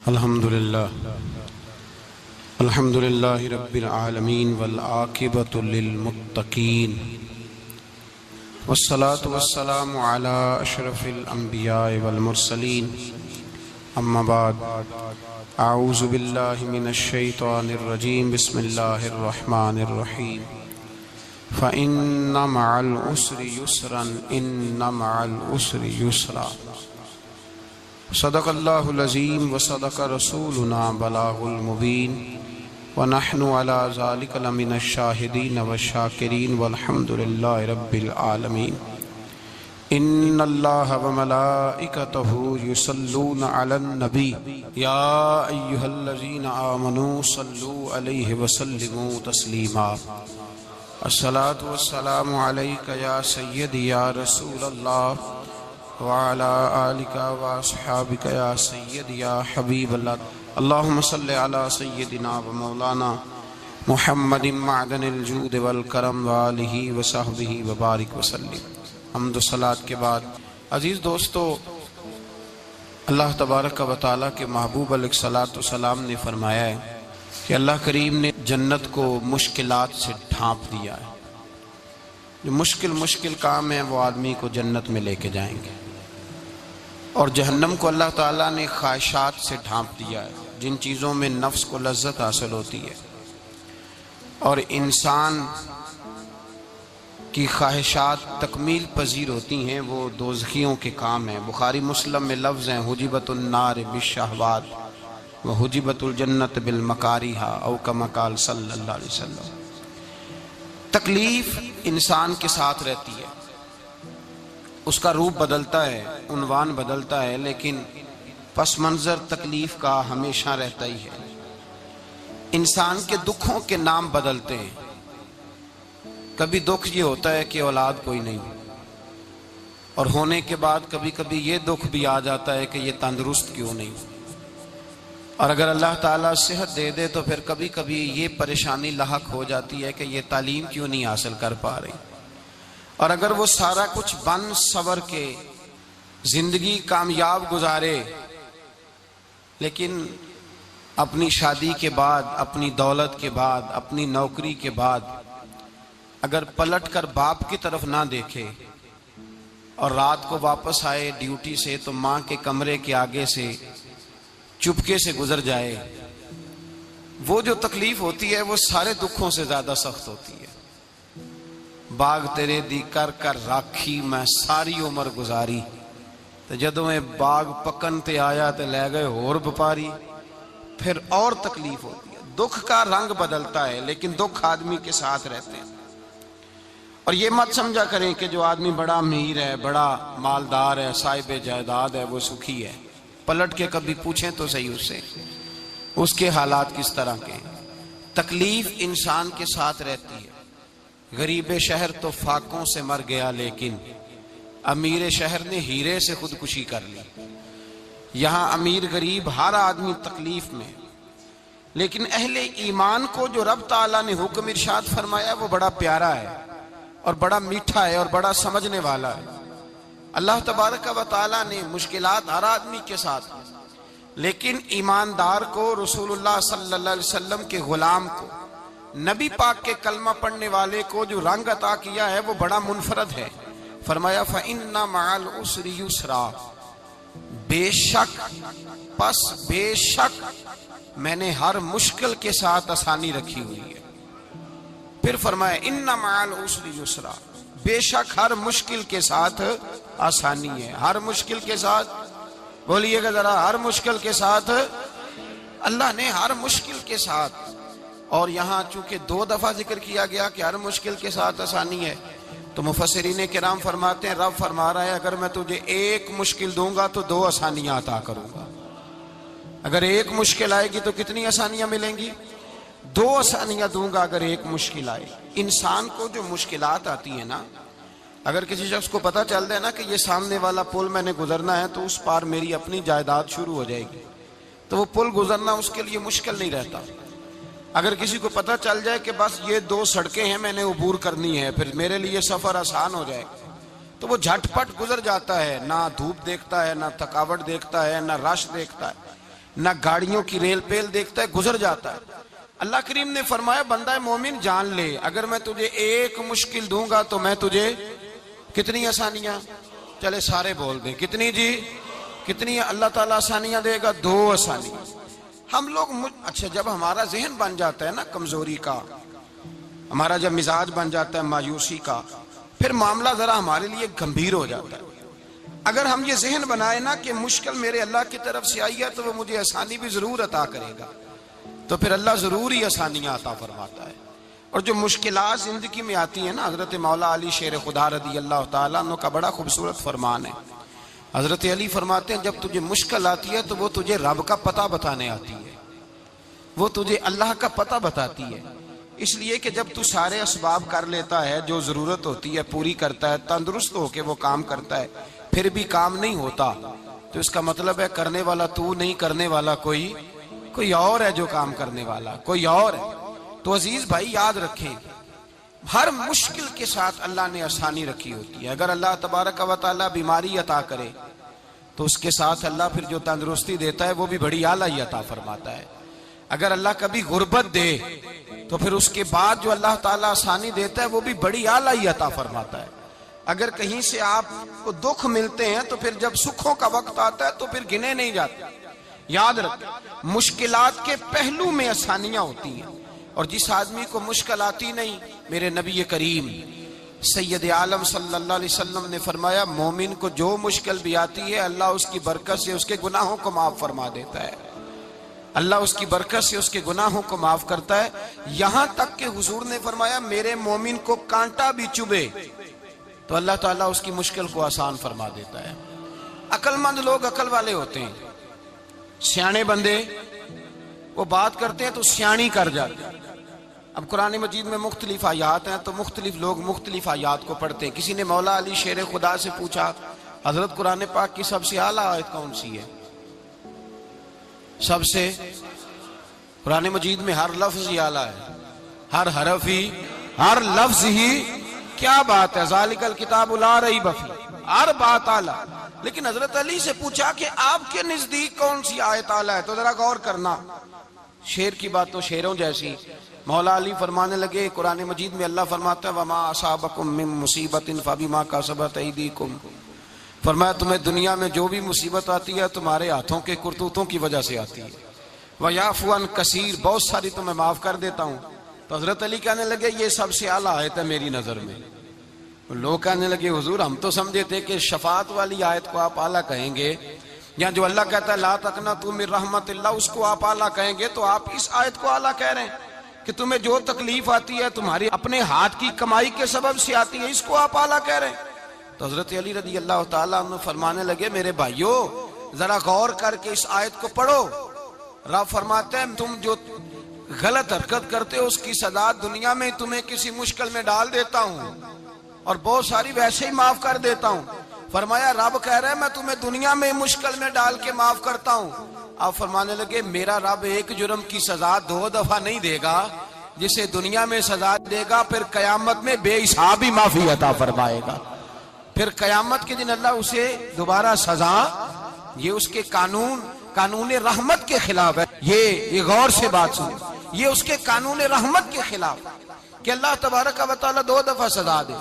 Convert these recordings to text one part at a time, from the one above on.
الحمدللہ رب العالمین والعاقبۃ للمتقین والصلاة والسلام علی اشرف الانبیاء والمرسلین اما بعد اعوذ باللہ من الشیطان الرجیم بسم اللہ الرحمن الرحیم فإن مع العسر یسرا ان مع العسر یسرا صدق اللہ العظیم وصدق رسولنا بلاغ المبین ونحن على ذلك لمن الشاہدین والشاکرین والحمد للہ رب العالمین ان اللہ وملائکتہ یصلون علی النبی یا ایہا الذین آمنوا صلوا علیہ وسلموا تسلیما الصلاة والسلام علیک یا سیدی یا رسول اللہ وعلى آلك وأصحابك يا سيد يا حبيب الله اللهم صل على سيدنا ومولانا محمد معدن الجود والکرم وآلہ وصحبہ وبارک وسلم۔ حمد و صلاة کے بعد عزیز دوستو، اللہ تبارک و تعالیٰ کے محبوب علیہ الصلاۃ والسلام نے فرمایا ہے کہ اللہ کریم نے جنت کو مشکلات سے ڈھانپ دیا ہے۔ جو مشکل کام ہیں وہ آدمی کو جنت میں لے کے جائیں گے، اور جہنم کو اللہ تعالیٰ نے خواہشات سے ڈھانپ دیا ہے، جن چیزوں میں نفس کو لذت حاصل ہوتی ہے اور انسان کی خواہشات تکمیل پذیر ہوتی ہیں، وہ دوزخیوں کے کام ہیں۔ بخاری مسلم میں لفظ ہیں حجبت النار بالشہوات وحجبت الجنت بالمکارہ او کما قال صلی اللہ علیہ وسلم۔ تکلیف انسان کے ساتھ رہتی ہے، اس کا روپ بدلتا ہے، عنوان بدلتا ہے، لیکن پس منظر تکلیف کا ہمیشہ رہتا ہی ہے۔ انسان کے دکھوں کے نام بدلتے ہیں۔ کبھی دکھ یہ ہوتا ہے کہ اولاد کوئی نہیں، اور ہونے کے بعد کبھی کبھی یہ دکھ بھی آ جاتا ہے کہ یہ تندرست کیوں نہیں، اور اگر اللہ تعالیٰ صحت دے دے تو پھر کبھی کبھی یہ پریشانی لاحق ہو جاتی ہے کہ یہ تعلیم کیوں نہیں حاصل کر پا رہی۔ اور اگر وہ سارا کچھ بن سور کے زندگی کامیاب گزارے، لیکن اپنی شادی کے بعد، اپنی دولت کے بعد، اپنی نوکری کے بعد اگر پلٹ کر باپ کی طرف نہ دیکھے اور رات کو واپس آئے ڈیوٹی سے تو ماں کے کمرے کے آگے سے چپکے سے گزر جائے، وہ جو تکلیف ہوتی ہے وہ سارے دکھوں سے زیادہ سخت ہوتی ہے۔ باغ تیرے دی کر کر راکھی میں ساری عمر گزاری، تو جدوں میں باغ پکن تے آیا تے لے گئے اور بپاری، پھر اور تکلیف ہوتی ہے۔ دکھ کا رنگ بدلتا ہے، لیکن دکھ آدمی کے ساتھ رہتے ہیں۔ اور یہ مت سمجھا کریں کہ جو آدمی بڑا امیر ہے، بڑا مالدار ہے، صاحب جائیداد ہے، وہ سکھی ہے۔ پلٹ کے کبھی پوچھیں تو صحیح اس سے، اس کے حالات کس طرح کے ہیں۔ تکلیف انسان کے ساتھ رہتی ہے۔ غریب شہر تو فاقوں سے مر گیا، لیکن امیر شہر نے ہیرے سے خودکشی کر لی۔ یہاں امیر غریب ہر آدمی تکلیف میں، لیکن اہل ایمان کو جو رب تعالیٰ نے حکم ارشاد فرمایا وہ بڑا پیارا ہے اور بڑا میٹھا ہے اور بڑا سمجھنے والا ہے۔ اللہ تبارک و تعالیٰ نے مشکلات ہر آدمی کے ساتھ، لیکن ایماندار کو، رسول اللہ صلی اللہ علیہ وسلم کے غلام کو، نبی پاک کے کلمہ پڑھنے والے کو جو رنگ عطا کیا ہے وہ بڑا منفرد ہے۔ فرمایا فَإِنَّ مَعَ الْعُسْرِ يُسْرًا، بے شک میں نے ہر مشکل کے ساتھ آسانی رکھی ہوئی ہے۔ پھر فرمایا اِنَّ مَعَ الْعُسْرِ يُسْرًا، بے شک ہر مشکل کے ساتھ آسانی ہے۔ ہر مشکل کے ساتھ، بولیے گا ذرا، ہر مشکل کے ساتھ، اللہ نے ہر مشکل کے ساتھ۔ اور یہاں چونکہ 2 دفعہ ذکر کیا گیا کہ ہر مشکل کے ساتھ آسانی ہے، تو مفسرین کرام فرماتے ہیں رب فرما رہا ہے اگر میں تجھے 1 مشکل دوں گا تو 2 آسانیاں عطا کروں گا۔ اگر 1 مشکل آئے گی تو کتنی آسانیاں ملیں گی؟ 2 آسانیاں دوں گا اگر 1 مشکل آئے۔ انسان کو جو مشکلات آتی ہیں نا، اگر کسی شخص کو پتہ چل جائے نا کہ یہ سامنے والا پل میں نے گزرنا ہے تو اس پار میری اپنی جائیداد شروع ہو جائے گی، تو وہ پل گزرنا اس کے لیے مشکل نہیں رہتا۔ اگر کسی کو پتہ چل جائے کہ بس یہ 2 سڑکیں ہیں میں نے عبور کرنی ہے، پھر میرے لیے سفر آسان ہو جائے گا، تو وہ جھٹ پٹ گزر جاتا ہے، نہ دھوپ دیکھتا ہے، نہ تھکاوٹ دیکھتا ہے، نہ رش دیکھتا ہے۔ نہ گاڑیوں کی ریل پیل دیکھتا ہے، گزر جاتا ہے۔ اللہ کریم نے فرمایا بندہ مومن جان لے، اگر میں تجھے ایک مشکل دوں گا تو میں تجھے کتنی آسانیاں، چلے سارے بول دیں کتنی جی، کتنی اللہ تعالیٰ آسانیاں دے گا؟ 2 آسانیاں۔ ہم لوگ اچھا جب ہمارا ذہن بن جاتا ہے نا کمزوری کا، ہمارا جب مزاج بن جاتا ہے مایوسی کا، پھر معاملہ ذرا ہمارے لیے گمبھیر ہو جاتا ہے۔ اگر ہم یہ ذہن بنائے نا کہ مشکل میرے اللہ کی طرف سے آئی ہے تو وہ مجھے آسانی بھی ضرور عطا کرے گا، تو پھر اللہ ضرور ہی آسانیاں عطا فرماتا ہے۔ اور جو مشکلات زندگی میں آتی ہیں نا، حضرت مولا علی شیر خدا رضی اللہ تعالیٰ عنہ کا بڑا خوبصورت فرمان ہے۔ حضرت علی فرماتے ہیں جب تجھے مشکل آتی ہے تو وہ تجھے رب کا پتہ بتانے آتی ہے، وہ تجھے اللہ کا پتہ بتاتی ہے۔ اس لیے کہ جب تو سارے اسباب کر لیتا ہے، جو ضرورت ہوتی ہے پوری کرتا ہے، تندرست ہو کے وہ کام کرتا ہے، پھر بھی کام نہیں ہوتا، تو اس کا مطلب ہے کرنے والا تو نہیں، کرنے والا کوئی اور ہے جو کام کرنے والا، کوئی اور ہے۔ تو عزیز بھائی یاد رکھیں، ہر مشکل کے ساتھ اللہ نے آسانی رکھی ہوتی ہے۔ اگر اللہ تبارک و تعالیٰ بیماری عطا کرے تو اس کے ساتھ اللہ پھر جو تندرستی دیتا ہے وہ بھی بڑی اعلیٰ ہی عطا فرماتا ہے۔ اگر اللہ کبھی غربت دے تو پھر اس کے بعد جو اللہ تعالیٰ آسانی دیتا ہے وہ بھی بڑی اعلیٰ ہی عطا فرماتا ہے۔ اگر کہیں سے آپ کو دکھ ملتے ہیں تو پھر جب سکھوں کا وقت آتا ہے تو پھر گنے نہیں جاتے۔ یاد رکھیں مشکلات کے پہلو میں آسانیاں ہوتی ہیں، اور جس آدمی کو مشکل آتی نہیں، میرے نبی کریم سید عالم صلی اللہ علیہ وسلم نے فرمایا مومن کو جو مشکل بھی آتی ہے اللہ اس کی برکت سے اس کے گناہوں کو معاف فرما دیتا ہے، اللہ اس کی برکت سے اس کے گناہوں کو معاف کرتا ہے۔ یہاں تک کہ حضور نے فرمایا میرے مومن کو کانٹا بھی چبھے تو اللہ تعالیٰ اس کی مشکل کو آسان فرما دیتا ہے۔ عقل مند لوگ عقل والے ہوتے ہیں، سیانے بندے وہ بات کرتے ہیں تو سیانی کر جاتے ہیں۔ اب قرآن مجید میں مختلف آیات ہیں تو مختلف لوگ مختلف آیات کو پڑھتے ہیں۔ کسی نے مولا علی شیر خدا سے پوچھا حضرت قرآن پاک کی سب سے اعلیٰ آیت کون سی ہے؟ سب سے قرآن مجید میں ہر لفظ ہی اعلیٰ ہے، ہر حرف ہی، ہر لفظ ہی، کیا بات ہے، ذالک الکتاب لا ریب فیہ، ہر بات اعلیٰ۔ لیکن حضرت علی سے پوچھا کہ آپ کے نزدیک کون سی آیت اعلیٰ ہے، تو ذرا غور کرنا، شیر کی بات تو شیروں جیسی۔ مولا علی فرمانے لگے قرآن مجید میں اللہ فرماتا ہے وما اصابکم من مصیبت فبما کسبت ایدیکم، فرمایا تمہیں دنیا میں جو بھی مصیبت آتی ہے تمہارے ہاتھوں کے کرتوتوں کی وجہ سے آتی ہے، ویعفو عن کثیر، بہت ساری تو میں معاف کر دیتا ہوں۔ تو حضرت علی کہنے لگے یہ سب سے اعلیٰ آیت ہے میری نظر میں۔ لوگ کہنے لگے حضور ہم تو سمجھے تھے کہ شفاعت والی آیت کو آپ اعلیٰ کہیں گے، یا جو اللہ کہتا ہے لا تقنطوا من رحمت اللہ اس کو آپ اعلیٰ کہیں گے، تو آپ اس آیت کو اعلیٰ کہہ رہے ہیں کہ تمہیں جو تکلیف آتی ہے تمہاری اپنے ہاتھ کی کمائی کے سبب سے آتی ہے، اس کو آپ اعلیٰ کہہ رہے ہیں۔ تو حضرت علی رضی اللہ تعالیٰ عنہ فرمانے لگے میرے بھائیو ذرا غور کر کے اس آیت کو پڑھو۔ رب فرماتے ہیں تم جو غلط حرکت کرتے ہو اس کی سزا دنیا میں تمہیں کسی مشکل میں ڈال دیتا ہوں اور بہت ساری ویسے ہی معاف کر دیتا ہوں۔ فرمایا رب کہہ رہے ہیں میں تمہیں دنیا میں مشکل میں ڈال کے معاف کرتا ہوں۔ آپ فرمانے لگے میرا رب ایک جرم کی سزا 2 دفعہ نہیں دے گا، جسے دنیا میں سزا دے گا پھر قیامت میں بے حساب ہی معافی عطا فرمائے گا۔ پھر قیامت کے دن اللہ اسے دوبارہ سزا، یہ اس کے قانون رحمت کے خلاف ہے۔ یہ غور سے بات سنیں، یہ اس کے قانون رحمت کے خلاف کہ اللہ تبارک و تعالیٰ 2 دفعہ سزا دے۔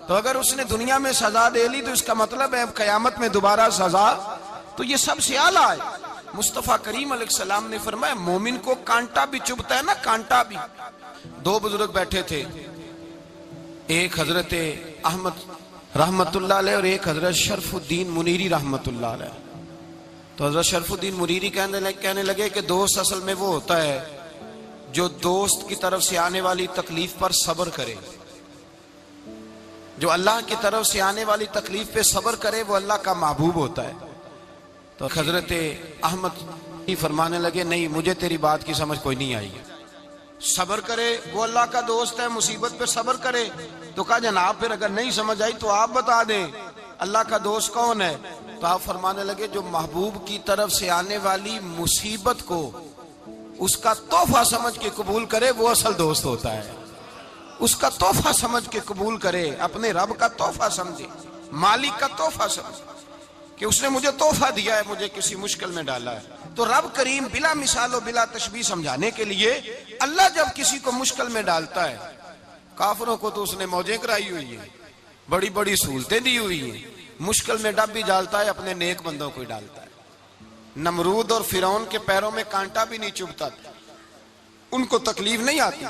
تو اگر اس نے دنیا میں سزا دے لی تو اس کا مطلب ہے اب قیامت میں دوبارہ سزا، تو یہ سب سے اعلیٰ ہے۔ مصطفیٰ کریم علیہ السلام نے فرمایا مومن کو کانٹا بھی چبھتا ہے نا، کانٹا بھی۔ 2 بزرگ بیٹھے تھے، ایک حضرت احمد رحمت اللہ علیہ اور ایک حضرت شرف الدین منیری رحمت اللہ علیہ۔ تو حضرت شرف الدین منیری کہنے لگے کہ دوست اصل میں وہ ہوتا ہے جو دوست کی طرف سے آنے والی تکلیف پر صبر کرے، جو اللہ کی طرف سے آنے والی تکلیف پہ صبر کرے وہ اللہ کا محبوب ہوتا ہے۔ تو حضرت احمد فرمانے لگے نہیں مجھے تیری بات کی سمجھ کوئی نہیں آئی، صبر کرے وہ اللہ کا دوست ہے، مصیبت پہ صبر کرے۔ تو کہا جناب پھر اگر نہیں سمجھ آئی تو آپ بتا دیں اللہ کا دوست کون ہے؟ تو آپ فرمانے لگے جو محبوب کی طرف سے آنے والی مصیبت کو اس کا تحفہ سمجھ کے قبول کرے وہ اصل دوست ہوتا ہے۔ اس کا تحفہ سمجھ کے قبول کرے، اپنے رب کا تحفہ سمجھے، مالک کا تحفہ سمجھے کہ اس نے مجھے تحفہ دیا ہے، مجھے کسی مشکل میں ڈالا ہے۔ تو رب کریم بلا مثال و بلا تشبیہ سمجھانے کے لیے اللہ جب کسی کو مشکل میں ڈالتا ہے، کافروں کو تو اس نے موجیں کرائی ہوئی ہیں، بڑی بڑی سہولتیں دی ہوئی ہیں، مشکل میں ڈب بھی ڈالتا ہے، اپنے نیک بندوں کو ہی ڈالتا ہے۔ نمرود اور فرعون کے پیروں میں کانٹا بھی نہیں چبھتا تھا، ان کو تکلیف نہیں آتی۔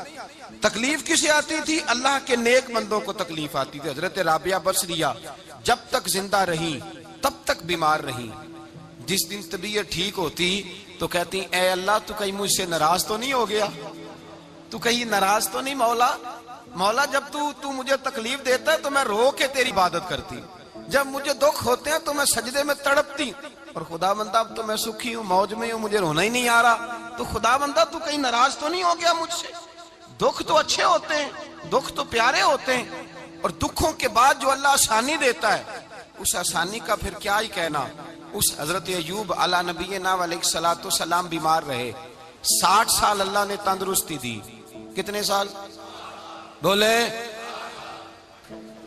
تکلیف کسے آتی تھی؟ اللہ کے نیک بندوں کو تکلیف آتی تھی۔ حضرت رابعہ بصریہ جب تک زندہ رہی تب تک بیمار رہی، جس دن طبیعت ٹھیک ہوتی تو کہتی اے اللہ تو کہیں مجھ سے ناراض تو نہیں ہو گیا، تو کہیں ناراض تو نہیں مولا جب تو مجھے تکلیف دیتا ہے تو میں رو کے تیری عبادت کرتی، جب مجھے دکھ ہوتے ہیں تو میں سجدے میں تڑپتی، اور خدا بندہ اب تو میں سکھی ہوں، موج میں ہوں، مجھے رونا ہی نہیں آ رہا، تو خدا بندہ تو کہیں ناراض تو نہیں ہو گیا مجھ سے؟ دکھ تو اچھے ہوتے ہیں، دکھ تو پیارے ہوتے ہیں، اور دکھوں کے بعد جو اللہ آسانی دیتا ہے اس آسانی کا پھر کیا ہی کہنا۔ اس حضرت ایوب علی نبینا علیہ الصلوۃ والسلام بیمار رہے، 60 سال اللہ نے تندرستی دی۔ کتنے سال بولے؟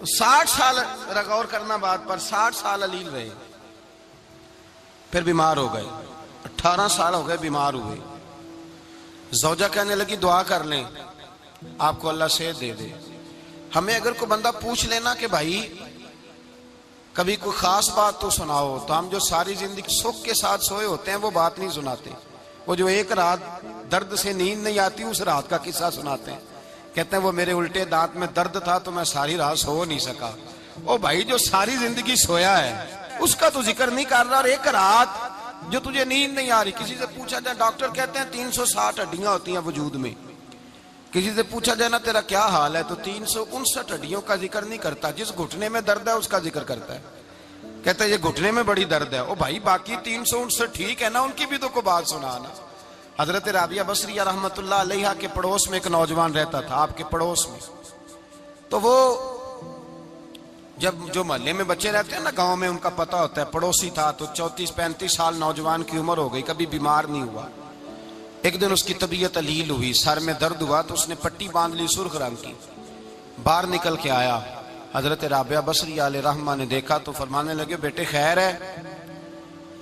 60 سال، غور کرنا بات پر، 60 سال علیل رہے، پھر بیمار ہو گئے، 18 سال ہو گئے بیمار ہوئے۔ زوجہ کہنے لگی دعا کر لیں آپ کو اللہ صحت دے دے۔ ہمیں اگر کوئی بندہ پوچھ لینا کہ بھائی کبھی کوئی خاص بات تو سناؤ، تو ہم جو ساری زندگی سکھ کے ساتھ سوئے ہوتے ہیں وہ بات نہیں سناتے، وہ جو ایک رات درد سے نیند نہیں آتی اس رات کا قصہ سناتے ہیں، کہتے ہیں وہ میرے الٹے دانت میں درد تھا تو میں ساری رات سو نہیں سکا۔ او بھائی جو ساری زندگی سویا ہے اس کا تو ذکر نہیں کر رہا، اور ایک رات جو تجھے نیند نہیں آ رہی۔ کسی سے پوچھا جائے، ڈاکٹر کہتے ہیں 360 ہڈیاں ہوتی ہیں وجود میں، کسی سے پوچھا جائے نا تیرا کیا حال ہے تو 359 ہڈیوں کا ذکر نہیں کرتا، جس گھٹنے میں درد ہے اس کا ذکر کرتا ہے، کہتا ہے یہ گھٹنے میں بڑی درد ہے۔ او بھائی باقی 359 ٹھیک ہے نا، ان کی بھی تو کوئی بات سنانا۔ حضرت رابعہ بصریہ رحمت اللہ علیہا کے پڑوس میں ایک نوجوان رہتا تھا، آپ کے پڑوس میں، تو وہ جب جو محلے میں بچے رہتے ہیں نا گاؤں میں، ان کا پتہ ہوتا ہے، پڑوسی تھا تو 34-35 سال نوجوان کی عمر ہو گئی، کبھی بیمار نہیں ہوا۔ ایک دن اس کی طبیعت علیل ہوئی، سر میں درد ہوا تو اس نے پٹی باندھ لی سرخ رنگ کی، باہر نکل کے آیا، حضرت رابعہ بصریہ علیہ رحمہ نے دیکھا تو فرمانے لگے بیٹے خیر ہے؟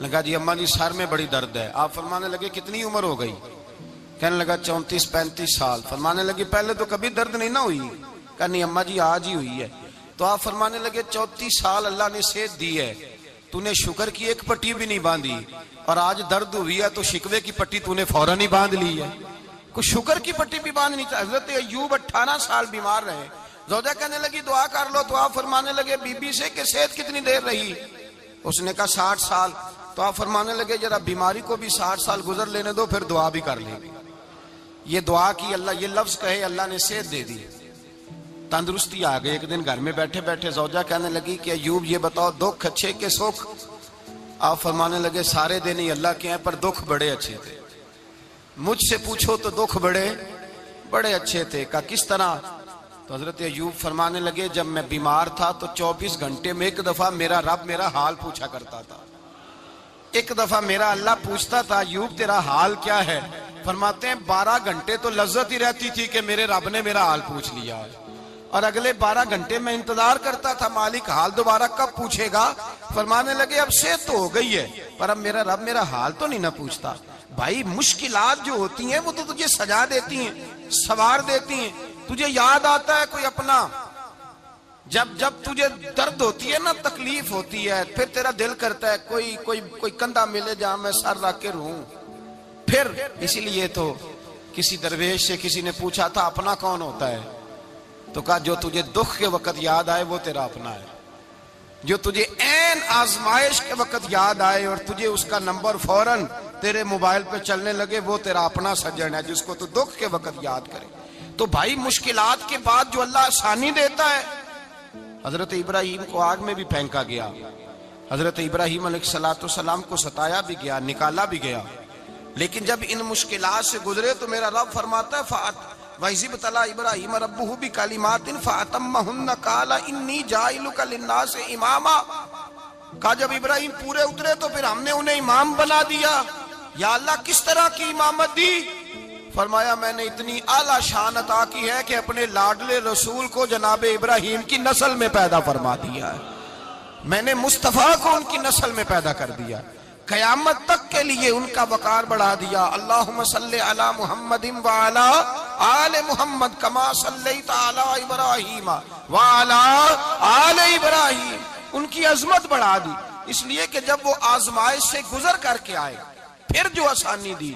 لگا جی اماں جی سر میں بڑی درد ہے۔ آپ فرمانے لگے کتنی عمر ہو گئی؟ کہنے لگا 34-35 سال۔ فرمانے لگے پہلے تو کبھی درد نہیں نہ ہوئی؟ کہا نہیں اماں جی آج ہی ہوئی ہے۔ تو آپ فرمانے لگے 34 سال اللہ نے صحت دی ہے، تو نے شکر کی ایک پٹی بھی نہیں باندھی، اور آج درد ہوئی ہے تو شکوے کی پٹی تو نے فوراً ہی باندھ لی ہے، کوئی شکر کی پٹی بھی باندھنی چاہیے۔ حضرت ایوب 18 سال بیمار رہے، زوجہ کہنے لگی دعا کر لو، تو آپ فرمانے لگے بی بی سے کہ صحت کتنی دیر رہی؟ اس نے کہا 60 سال۔ تو آپ فرمانے لگے ذرا بیماری کو بھی 60 سال گزر لینے دو پھر دعا بھی کر لیں گے۔ یہ دعا کی، اللہ یہ لفظ کہے اللہ نے صحت دے دی، تندرستی آ گئی۔ ایک دن گھر میں بیٹھے بیٹھے زوجہ کہنے لگی کہ ایوب یہ بتاؤ دکھ اچھے کہ سکھ؟ آپ فرمانے لگے سارے دن ہی اللہ کے ہیں پر دکھ بڑے اچھے تھے، مجھ سے پوچھو تو دکھ بڑے اچھے تھے۔ کہا کس طرح؟ تو حضرت ایوب فرمانے لگے جب میں بیمار تھا تو 24 گھنٹے میں ایک دفعہ میرا رب میرا حال پوچھا کرتا تھا، ایک دفعہ میرا اللہ پوچھتا تھا ایوب تیرا حال کیا ہے؟ فرماتے ہیں 12 گھنٹے تو لذت ہی رہتی تھی کہ میرے رب نے میرا حال پوچھ لیا، اور اگلے 12 گھنٹے میں انتظار کرتا تھا مالک حال دوبارہ کب پوچھے گا۔ فرمانے لگے اب صحت تو ہو گئی ہے پر اب میرا رب میرا حال تو نہیں نہ پوچھتا۔ بھائی مشکلات جو ہوتی ہیں وہ تو تجھے سجا دیتی ہیں، سوار دیتی ہیں، تجھے یاد آتا ہے کوئی اپنا، جب تجھے درد ہوتی ہے نا، تکلیف ہوتی ہے، پھر تیرا دل کرتا ہے کوئی کندھا ملے جہاں میں سر رکھ کے رہوں۔ پھر اسی لیے تو کسی درویش سے کسی نے پوچھا تھا اپنا کون ہوتا ہے؟ تو کہا جو تجھے دکھ کے وقت یاد آئے وہ تیرا اپنا ہے، جو تجھے عین آزمائش کے وقت یاد آئے اور تجھے اس کا نمبر فوراً تیرے موبائل پہ چلنے لگے وہ تیرا اپنا سجن ہے، جس کو تو دکھ کے وقت یاد کرے۔ تو بھائی مشکلات کے بعد جو اللہ آسانی دیتا ہے، حضرت ابراہیم کو آگ میں بھی پھینکا گیا، حضرت ابراہیم علیہ السلام کو ستایا بھی گیا، نکالا بھی گیا، لیکن جب ان مشکلات سے گزرے تو میرا رب فرماتا ہے وَإِذِ ابْتَلَىٰ إِبْرَاهِيمَ رَبُّهُ بِكَلِمَاتٍ فَأَتَمَّهُنَّ قَالَ إِنِّي جَاعِلُكَ لِلنَّاسِ إِمَامًا۔ کہا جب ابراہیم پورے اترے تو پھر ہم نے انہیں امام بنا دیا۔ یا اللہ کس طرح کی امامت دی؟ فرمایا میں نے اتنی اعلیٰ شان عطا کی ہے کہ اپنے لاڈلے رسول کو جناب ابراہیم کی نسل میں پیدا فرما دیا ہے، میں نے مصطفیٰ کو ان کی نسل میں پیدا کر دیا۔ قیامت تک کے لیے ان کا وقار بڑھا دیا۔ اللہم صلی علی محمد وعلی آل محمد کما صلیت علی ابراہیم وعلی آل ابراہیم، ان کی عظمت بڑھا دی، اس لیے کہ جب وہ آزمائش سے گزر کر کے آئے پھر جو آسانی دی،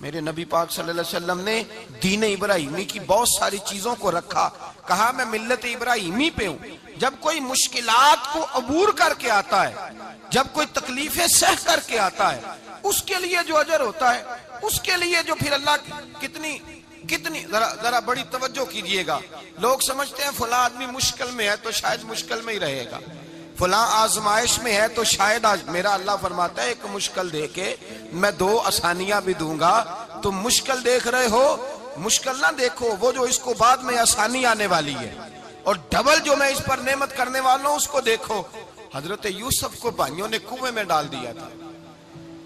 میرے نبی پاک صلی اللہ علیہ وسلم نے دین ابراہیمی کی بہت ساری چیزوں کو رکھا، کہا میں ملت ابراہیمی پہ ہوں۔ جب کوئی مشکلات کو عبور کر کے آتا ہے، جب کوئی تکلیفیں سہ کر کے آتا ہے، اس کے لیے جو اجر ہوتا ہے، اس کے لیے جو پھر اللہ کتنی ذرا بڑی توجہ کیجئے گا۔ لوگ سمجھتے ہیں فلاں آدمی مشکل میں ہے تو شاید مشکل میں ہی رہے گا، فلاں آزمائش میں ہے تو شاید میرا اللہ فرماتا ہے ایک مشکل دے کے میں دو آسانیاں بھی دوں گا۔ تم مشکل دیکھ رہے ہو، مشکل نہ دیکھو، وہ جو اس کو بعد میں آسانی آنے والی ہے، اور ڈبل جو میں اس پر نعمت کرنے والا ہوں اس کو دیکھو۔ حضرت یوسف کو بھائیوں نے کنویں میں ڈال دیا تھا،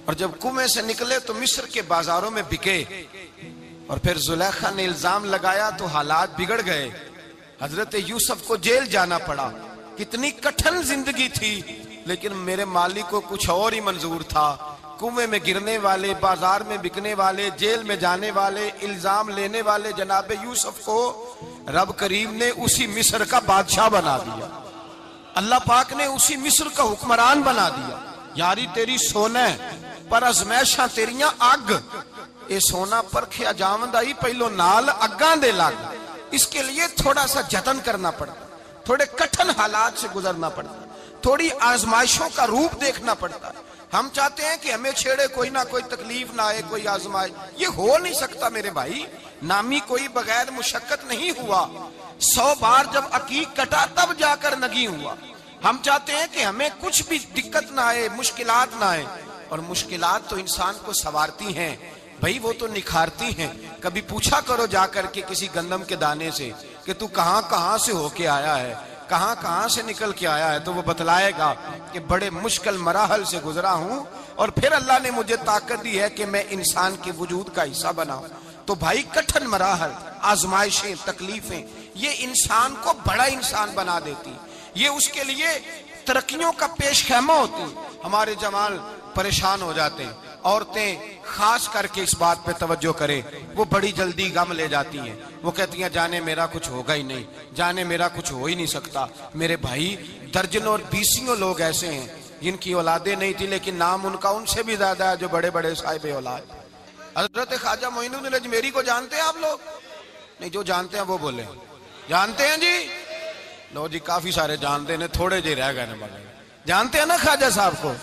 اور جب کنویں سے نکلے تو مصر کے بازاروں میں بکے، اور پھر زلیخا نے الزام لگایا تو حالات بگڑ گئے، حضرت یوسف کو جیل جانا پڑا۔ کتنی کٹھن زندگی تھی، لیکن میرے مالک کو کچھ اور ہی منظور تھا۔ کنویں میں گرنے والے، بازار میں بکنے والے، جیل میں جانے والے، الزام لینے والے جناب یوسف کو رب کریم نے اسی مصر کا بادشاہ بنا دیا، اللہ پاک نے اسی مصر کا حکمران بنا دیا۔ یاری تیری سونا پر ازمیشاں تیریاں اگ، اے سونا پرکھیا جاوند آئی پہلو نال اگاں دے لگ، اس کے لیے تھوڑا سا جتن کرنا پڑتا، تھوڑے کٹھن حالات سے گزرنا پڑتا، تھوڑی آزمائشوں کا روپ دیکھنا پڑتا۔ ہم چاہتے ہیں کہ ہمیں چھیڑے کوئی نہ کوئی تکلیف نہ آئے، کوئی آزمائش، یہ ہو نہیں سکتا میرے بھائی۔ نامی کوئی بغیر مشقت نہیں ہوا، 100 بار جب عقیق کٹا تب جا کر نگی ہوا۔ ہم چاہتے ہیں کہ ہمیں کچھ بھی دقت نہ آئے، مشکلات نہ آئے، اور مشکلات تو انسان کو سنوارتی ہیں بھائی، وہ تو نکھارتی ہیں۔ کبھی پوچھا کرو جا کر کے کسی گندم کے دانے سے کہ تو کہاں کہاں سے ہو کے آیا ہے، کہاں کہاں سے نکل کے آیا ہے، تو وہ بتلائے گا کہ بڑے مشکل مراحل سے گزرا ہوں، اور پھر اللہ نے مجھے طاقت دی ہے کہ میں انسان کے وجود کا حصہ بناؤں۔ تو بھائی کٹھن مراحل، آزمائشیں، تکلیفیں، یہ انسان کو بڑا انسان بنا دیتی، یہ اس کے لیے ترقیوں کا پیش خیمہ ہوتی۔ ہمارے جوان پریشان ہو جاتے ہیں، عورتیں خاص کر کے اس بات پہ توجہ کرے، وہ بڑی جلدی غم لے جاتی ہیں، وہ کہتی ہیں جانے میرا کچھ ہوگا ہی نہیں، جانے میرا کچھ ہو ہی نہیں سکتا۔ میرے بھائی درجنوں اور بیسیوں لوگ ایسے ہیں جن کی اولادیں نہیں تھی، لیکن نام ان کا ان سے بھی زیادہ ہے جو بڑے بڑے صاحب اولاد۔ حضرت خواجہ معین الدین اجمیری کو جانتے ہیں آپ لوگ؟ نہیں، جو جانتے ہیں وہ بولے، جانتے ہیں جی؟ لو جی کافی سارے جانتے ہیں، تھوڑے جی رہ گئے نا، جانتے ہیں نا خواجہ صاحب کو؟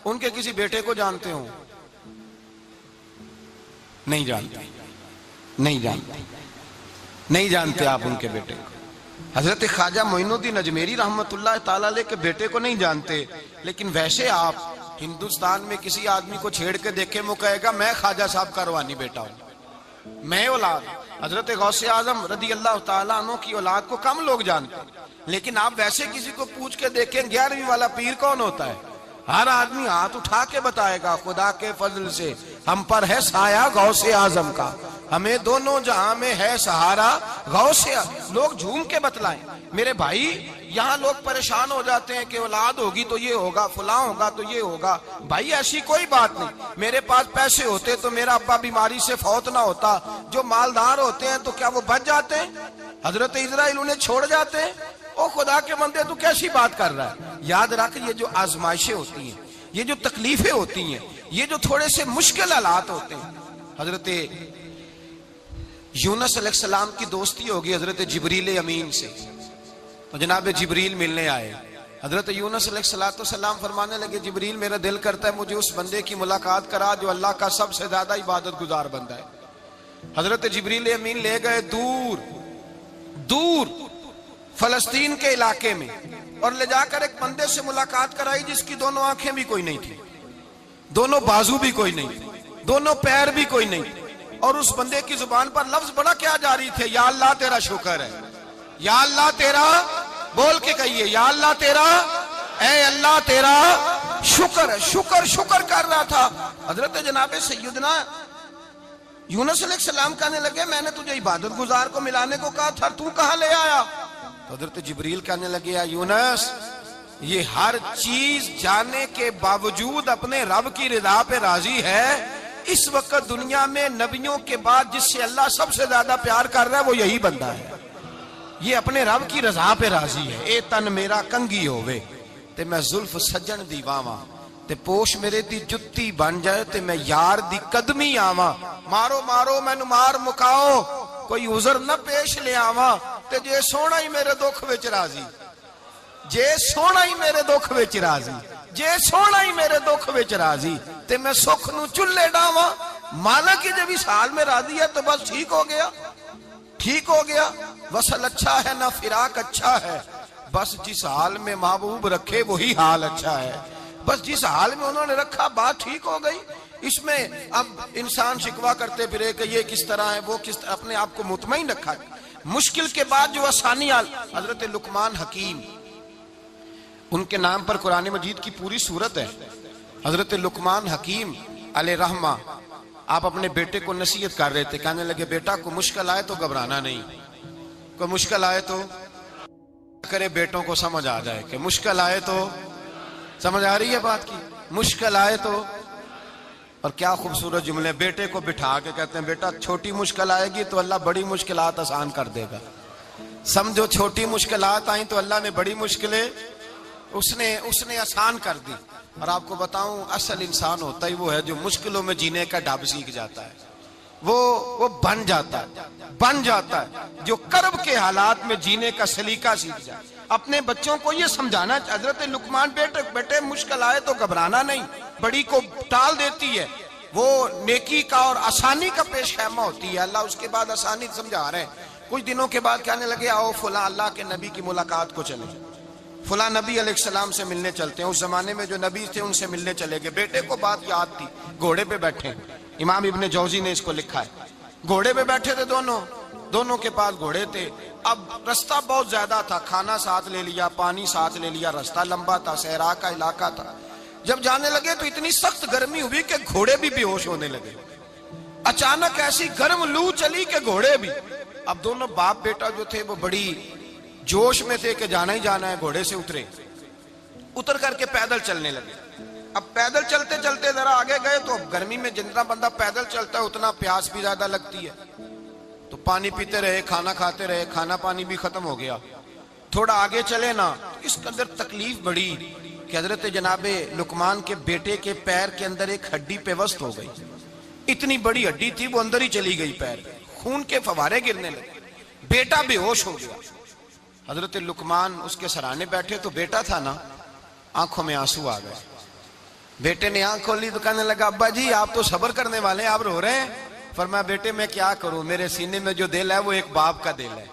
ان کے کسی بیٹے کو جانتے ہوں؟ نہیں جانتے، نہیں جانتے، نہیں جانتے آپ ان کے بیٹے کو۔ حضرت خواجہ معین الدین اجمیری رحمت اللہ تعالیٰ علیہ کے بیٹے کو نہیں جانتے، لیکن ویسے آپ ہندوستان میں کسی آدمی کو چھیڑ کے دیکھیں، وہ کہے گا میں خواجہ صاحب کا روحانی بیٹا ہوں، میں اولاد۔ حضرت غوث اعظم رضی اللہ تعالیٰ عنہ کی اولاد کو کم لوگ جانتے ہیں، لیکن آپ ویسے کسی کو پوچھ کے دیکھیں 11ویں والا پیر کون ہوتا ہے، ہر آدمی ہاتھ اٹھا کے بتائے گا خدا کے فضل سے ہم پر ہے سایہ غوث اعظم کا، ہمیں دونوں جہاں میں ہے سہارا غوث اعظم۔ لوگ جھوم کے بتلائیں میرے بھائی۔ یہاں لوگ پریشان ہو جاتے ہیں کہ اولاد ہوگی تو یہ ہوگا، فلاں ہوگا تو یہ ہوگا۔ بھائی ایسی کوئی بات نہیں، میرے پاس پیسے ہوتے تو میرا ابا بیماری سے فوت نہ ہوتا۔ جو مالدار ہوتے ہیں تو کیا وہ بچ جاتے ہیں؟ حضرت اسرائیل انہیں چھوڑ جاتے ہیں؟ او خدا کے بندے تو کیسی بات کر رہا ہے؟ یاد رکھ، یہ جو آزمائشیں ہوتی ہیں، یہ جو تکلیفیں ہوتی ہیں، یہ جو تھوڑے سے مشکل حالات ہوتے ہیں۔ حضرت یونس علیہ السلام کی دوستی ہوگی حضرت جبریل امین سے، تو جناب جبریل ملنے آئے۔ حضرت یونس علیہ السلام فرمانے لگے جبریل میرا دل کرتا ہے مجھے اس بندے کی ملاقات کرا جو اللہ کا سب سے زیادہ عبادت گزار بندہ ہے۔ حضرت جبریل امین لے گئے دور دور فلسطین کے علاقے میں، اور لے جا کر ایک بندے سے ملاقات کرائی جس کی دونوں آنکھیں بھی کوئی نہیں تھی، دونوں بازو بھی کوئی نہیں تھی، دونوں پیر بھی کوئی نہیں تھی، اور اس بندے کی زبان پر لفظ بڑا کیا جاری تھے، یا اللہ تیرا شکر ہے، یا اللہ تیرا، بول کے کہیے یا اللہ تیرا، اے اللہ تیرا شکر ہے۔ شکر شکر کر رہا تھا۔ حضرت جناب سیدنا یونس علیہ السلام کہنے لگے میں نے تجھے عبادت گزار کو ملانے کو کہا تھا، تو کہاں لے آیا؟ تو حضرت جبریل کہنے لگے یا یونس یہ ہر چیز جانے کے باوجود اپنے رب کی رضا پہ راضی ہے۔ اس وقت دنیا میں نبیوں کے بعد جس سے اللہ سب سے زیادہ پیار کر رہا ہے وہ یہی بندہ ہے۔ یہ اپنے رب کی رضا پہ راضی ہے۔ اے تن میرا کنگھی ہووے تے میں زلف سجن دی واواں، تے پوش میرے دی جتی بن جائے تے میں یار دی قدمی آواں۔ مارو مارو مینوں مار مکاؤ، کوئی عذر نہ پیش لے آواں، تے جے سونا ہی میرے دکھ وچ راضی، جے سونا ہی میرے دکھ وچ راضی، جے سونا ہی میرے دکھ وچ راضی، تے میں سکھ نو چلے ڈاواں۔ مانا کہ جب اس حال میں راضی ہے تو بس ٹھیک ہو گیا، ٹھیک ہو گیا۔ وصل اچھا ہے نہ فراق اچھا ہے، بس جس حال میں محبوب رکھے وہی حال اچھا ہے۔ بس جس حال میں انہوں نے رکھا بات ٹھیک ہو گئی۔ اس میں اب انسان شکوا کرتے پھرے کہ یہ کس طرح ہے وہ کس طرح، اپنے آپ کو مطمئن رکھا۔ مشکل کے بعد جو آسانی حضرت لقمان حکیم، ان کے نام پر قرآن مجید کی پوری سورت ہے۔ حضرت لقمان حکیم علیہ رحمہ آپ اپنے بیٹے کو نصیحت کر رہے تھے، کہنے لگے بیٹا کو مشکل آئے تو گھبرانا نہیں، کوئی مشکل آئے تو کرے بیٹوں کو سمجھ آ جائے کہ مشکل آئے تو، سمجھ آ رہی ہے بات کی، مشکل آئے تو۔ اور کیا خوبصورت جملے، بیٹے کو بٹھا کے کہتے ہیں بیٹا چھوٹی مشکل آئے گی تو اللہ بڑی مشکلات آسان کر دے گا۔ سمجھو چھوٹی مشکلات آئیں تو اللہ نے بڑی مشکلیں اس نے آسان کر دی۔ اور آپ کو بتاؤں اصل انسان ہوتا ہی وہ ہے جو مشکلوں میں جینے کا ڈھب سیکھ جاتا ہے، وہ بن جاتا ہے جو کرب کے حالات میں جینے کا سلیقہ سیکھ جائے۔ اپنے بچوں کو یہ سمجھانا، حضرت لقمان بیٹے مشکل آئے تو گھبرانا نہیں، بڑی کو ٹال دیتی ہے، وہ نیکی کا اور آسانی کا پیش خیمہ ہوتی ہے۔ اللہ اس کے بعد آسانی سمجھا رہے ہیں۔ کچھ دنوں کے بعد کہنے لگے آؤ فلاں اللہ کے نبی کی ملاقات کو چلے، فلاں نبی علیہ السلام سے ملنے چلتے ہیں۔ اس زمانے میں جو نبی تھے ان سے ملنے چلے گئے۔ بیٹے کو بات یاد تھی، گھوڑے پہ بیٹھے، امام ابن جوزی نے اس کو لکھا ہے، گھوڑے پہ بیٹھے تھے دونوں کے پاس گھوڑے تھے۔ اب رستہ بہت زیادہ تھا، کھانا ساتھ لے لیا، پانی ساتھ لے لیا، رستہ لمبا تھا، صحرا کا علاقہ تھا۔ جب جانے لگے تو اتنی سخت گرمی ہوئی کہ گھوڑے بھی بے ہوش ہونے لگے۔ اچانک ایسی گرم لو چلی کہ گھوڑے بھی۔ اب دونوں باپ بیٹا جو تھے وہ بڑی جوش میں تھے کہ جانا ہی جانا ہے، گھوڑے سے اتر کر کے پیدل چلنے لگے۔ اب پیدل چلتے چلتے ذرا آگے گئے تو گرمی میں جتنا بندہ پیدل چلتا ہے اتنا پیاس بھی زیادہ لگتی ہے، تو پانی پیتے رہے، کھانا کھاتے رہے، کھانا پانی بھی ختم ہو گیا۔ تھوڑا آگے چلے نا، اس قدر تکلیف بڑی کہ حضرت جناب لقمان کے بیٹے کے پیر کے اندر ایک ہڈی پیوست ہو گئی۔ اتنی بڑی ہڈی تھی وہ اندر ہی چلی گئی، پیر خون کے فوارے گرنے لگے، بیٹا بے ہوش ہو گیا۔ حضرت لقمان اس کے سرانے بیٹھے تو بیٹا تھا نا، آنکھوں میں آنسو آ گئے۔ بیٹے نے آنکھ کھولی تو کہنے لگا ابا جی آپ تو صبر کرنے والے ہیں، آپ رو رہے ہیں۔ فرمایا بیٹے میں کیا کروں، میرے سینے میں جو دل ہے وہ ایک باپ کا دل ہے،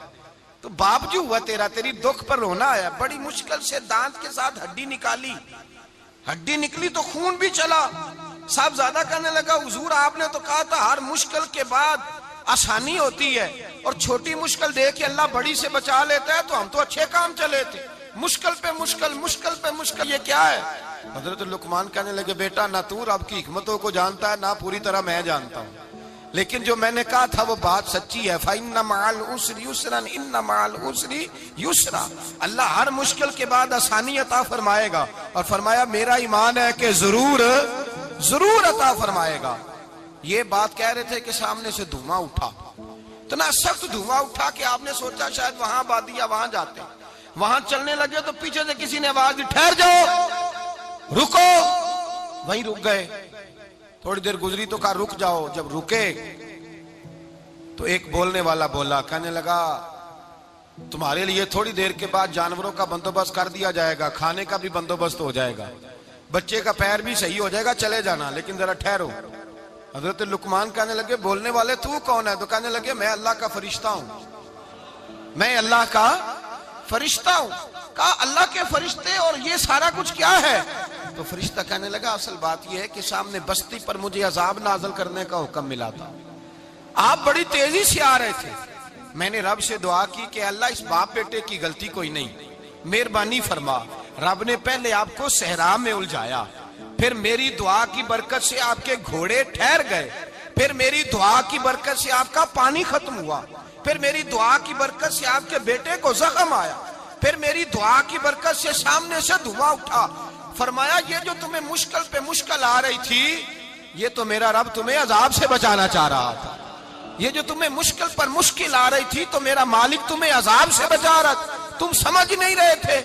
تو باپ جو ہوا تیری دکھ پر رونا آیا۔ بڑی مشکل سے دانت کے ساتھ ہڈی نکالی، ہڈی نکلی تو خون بھی چلا۔ صاحب زیادہ کہنے لگا حضور آپ نے تو کہا تھا ہر مشکل کے بعد آسانی ہوتی ہے، اور چھوٹی مشکل دیکھ کے اللہ بڑی سے بچا لیتا ہے، تو ہم تو اچھے کام چلے تھے، مشکل پہ مشکل، مشکل پہ مشکل، یہ کیا ہے؟ حضرت لقمان کہنے لگے بیٹا نہ تو رب کی حکمتوں کو جانتا ہے نہ پوری طرح میں جانتا ہوں، لیکن جو میں نے کہا تھا وہ بات سچی ہے۔ فَإِنَّ مَعَ الْعُسْرِ يُسْرًا إِنَّ مَعَ الْعُسْرِ يُسْرًا، اللہ ہر مشکل کے بعد آسانی عطا فرمائے گا، اور فرمایا میرا ایمان ہے کہ ضرور عطا فرمائے گا۔ یہ بات کہہ رہے تھے کہ سامنے سے دھواں اٹھا، اتنا سخت دھواں اٹھا کہ آپ نے سوچا شاید وہاں آبادی یا وہاں جاتے، وہاں چلنے لگے تو پیچھے سے کسی نے آواز دی ٹھہر جاؤ، رکو، وہیں رک گئے۔ تھوڑی دیر گزری تو کہا رک جاؤ، جب رکے تو ایک بولنے والا بولا، کہنے لگا تمہارے لیے تھوڑی دیر کے بعد جانوروں کا بندوبست کر دیا جائے گا، کھانے کا بھی بندوبست ہو جائے گا، بچے کا پیر بھی صحیح ہو جائے گا، چلے جانا، لیکن ذرا ٹھہرو۔ حضرت لقمان کہنے لگے بولنے والے تو کون ہے؟ تو کہنے لگے میں اللہ کا فرشتہ ہوں، میں اللہ کا فرشتہ ہوں۔ کہا اللہ کے فرشتے اور یہ سارا کچھ کیا ہے؟ تو فرشتہ کہنے لگا اصل بات یہ ہے کہ سامنے بستی پر مجھے عذاب نازل کرنے کا حکم ملا تھا، آپ بڑی تیزی سے آ رہے تھے، میں نے رب سے دعا کی کہ اللہ اس باپ بیٹے کی غلطی کوئی نہیں، مہربانی فرما۔ رب نے پہلے آپ کو صحرا میں الجھایا، پھر میری دعا کی برکت سے آپ کے گھوڑے ٹھہر گئے، پھر میری دعا کی برکت سے آپ کا پانی ختم ہوا، پھر میری دعا کی برکت سے آپ کے بیٹے کو زخم آیا، پھر میری دعا کی برکت سے سامنے سے دھواں اٹھا. فرمایا یہ جو تمہیں مشکل پہ مشکل آ رہی تھی یہ تو میرا رب تمہیں عذاب سے بچانا چاہ رہا تھا. یہ جو تمہیں مشکل پر مشکل آ رہی تھی تو میرا مالک تمہیں عذاب سے بچا رہا تھا, تم سمجھ نہیں رہے تھے.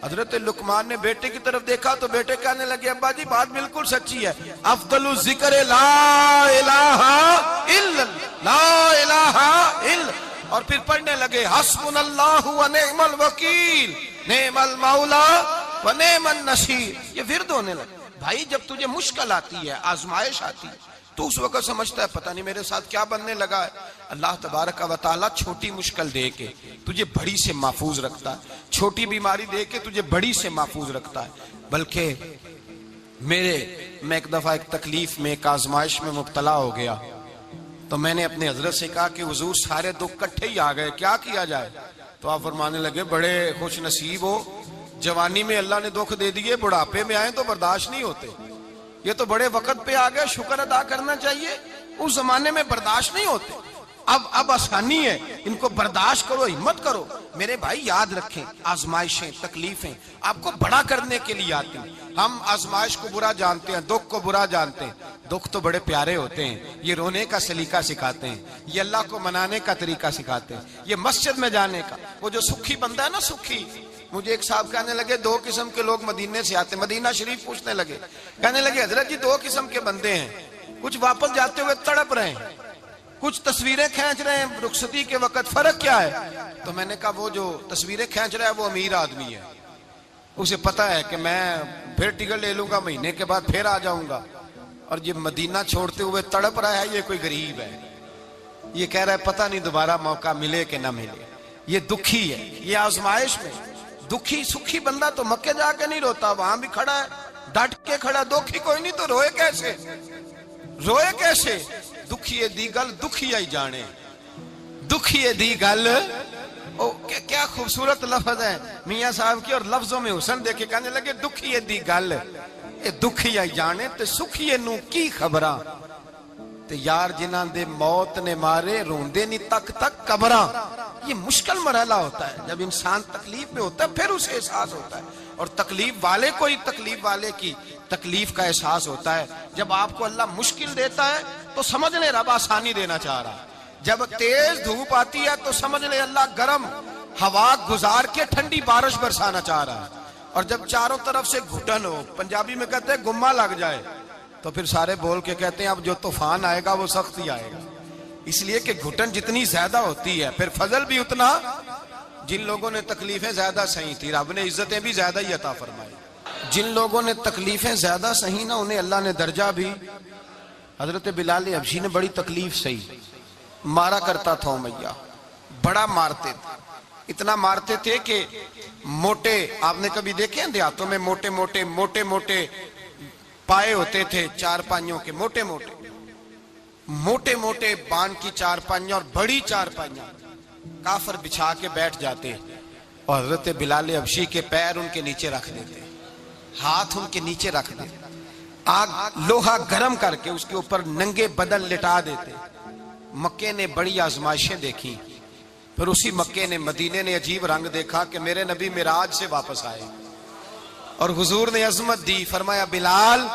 حضرت لقمان نے بیٹے کی طرف دیکھا تو بیٹے کہنے لگے ابا جی بات بالکل سچی ہے, افضل الذکر لا الہ الا لا الہ الا, اور پھر پڑھنے لگے حسبنا اللہ و نعم الوکیل نعم المولا و نعم النصیر. یہ ورد ہونے لگے. بھائی جب تجھے مشکل آتی ہے, آزمائش آتی ہے, تو اس وقت سمجھتا ہے پتہ نہیں میرے ساتھ کیا بننے لگا ہے. اللہ تبارک و تعالیٰ چھوٹی مشکل دے کے تجھے بڑی سے محفوظ رکھتا ہے, چھوٹی بیماری دے کے تجھے بڑی سے محفوظ رکھتا ہے. بلکہ میں ایک دفعہ ایک تکلیف میں ایک آزمائش میں مبتلا ہو گیا تو میں نے اپنے حضرت سے کہا کہ حضور سارے دکھ کٹھے ہی آ گئے, کیا کیا جائے؟ تو آپ فرمانے لگے بڑے خوش نصیب ہو, جوانی میں اللہ نے دکھ دے دیے, بڑھاپے میں آئے تو برداشت نہیں ہوتے. یہ تو بڑے وقت پہ آ گئے, شکر ادا کرنا چاہیے. اس زمانے میں برداشت نہیں ہوتے, اب آسانی ہے, ان کو برداشت کرو, ہمت کرو. میرے بھائی یاد رکھیں آزمائشیں تکلیفیں آپ کو بڑا کرنے کے لیے آتی ہیں. ہم آزمائش کو برا جانتے ہیں, دکھ کو برا جانتے ہیں. دکھ تو بڑے پیارے ہوتے ہیں, یہ رونے کا سلیقہ سکھاتے ہیں, یہ اللہ کو منانے کا طریقہ سکھاتے ہیں, یہ مسجد میں جانے کا. وہ جو سکھی بندہ ہے نا, سکھی, مجھے ایک صاحب کہنے لگے دو قسم کے لوگ مدینے سے آتے, مدینہ شریف پوچھنے لگے, کہنے لگے حضرت جی دو قسم کے بندے ہیں, کچھ واپس جاتے ہوئے تڑپ رہے ہیں, کچھ تصویریں کھینچ رہے ہیں رخصتی کے وقت, فرق کیا ہے؟ تو میں نے کہا وہ جو تصویریں کھینچ رہا ہے وہ امیر آدمی ہے, اسے پتا ہے کہ میں پھر ٹکٹ لے لوں گا, مہینے کے بعد پھر آ جاؤں گا. اور یہ مدینہ چھوڑتے ہوئے تڑپ رہا ہے, یہ کوئی غریب ہے, یہ کہہ رہا ہے پتہ نہیں دوبارہ موقع ملے کہ نہ ملے. یہ دکھی ہے, یہ آزمائش میں دکھی. سکھی بندہ تو مکے جا کے نہیں روتا, وہاں بھی کھڑا ہے, ڈٹ کے کھڑا. دکھی کوئی نہیں تو روئے کیسے, روئے کیسے؟ دکھیے دی گل دکھیا ہی جانے, دکھیے دی گل. کیا خوبصورت لفظ ہے میاں صاحب کی, اور لفظوں میں حسن دیکھے. کہنے لگے دکھیے دی گل اے دکھیا ہی جانے, تے سکھیے نو کی خبراں, تے یار جنہاں دے موت نے مارے روندے نہیں تک تک قبراں. یہ مشکل مرحلہ ہوتا ہے, جب انسان تکلیف میں ہوتا ہے پھر اسے احساس ہوتا ہے. اور تکلیف والے کو ہی تکلیف والے کی تکلیف کا احساس ہوتا ہے. جب آپ کو اللہ مشکل دیتا ہے تو سمجھ لے رب آسانی دینا چاہ رہا ہے. جب تیز دھوپ آتی ہے تو سمجھ لے اللہ گرم ہوا گزار کے ٹھنڈی بارش برسانا چاہ رہا ہے. اور جب چاروں طرف سے گھٹن ہو, پنجابی میں کہتے ہیں گما لگ جائے, تو پھر سارے بول کے کہتے ہیں اب جو طوفان آئے گا وہ سخت ہی آئے گا. اس لیے کہ گھٹن جتنی زیادہ ہوتی ہے پھر فضل بھی اتنا. جن لوگوں نے تکلیفیں زیادہ سہی تھی رب نے عزتیں بھی زیادہ ہی عطا فرمائی. جن لوگوں نے تکلیفیں زیادہ سہی نا انہیں اللہ نے درجہ بھی. حضرت بلال حبشی نے بڑی تکلیف سہی, مارا کرتا تھا امیہ, بڑا مارتے تھے, اتنا مارتے تھے کہ موٹے, آپ نے کبھی دیکھے ہیں دیہاتوں میں موٹے موٹے موٹے موٹے پائے ہوتے تھے چار پائیوں کے, موٹے موٹے موٹے موٹے بان کی چار پائیاں اور بڑی چار پائیاں کافر بچھا کے بیٹھ جاتے, اور حضرت بلال حبشی کے پیر ان کے نیچے رکھ دیتے, ہاتھ ان کے نیچے رکھ دیتے, آگ لوہا گرم کر کے اس کے اوپر ننگے بدن لٹا دیتے. مکے نے بڑی آزمائشیں دیکھی, پھر اسی مکے نے مدینے نے عجیب رنگ دیکھا کہ میرے نبی معراج سے واپس آئے, اور حضور نے عظمت دی. فرمایا بلال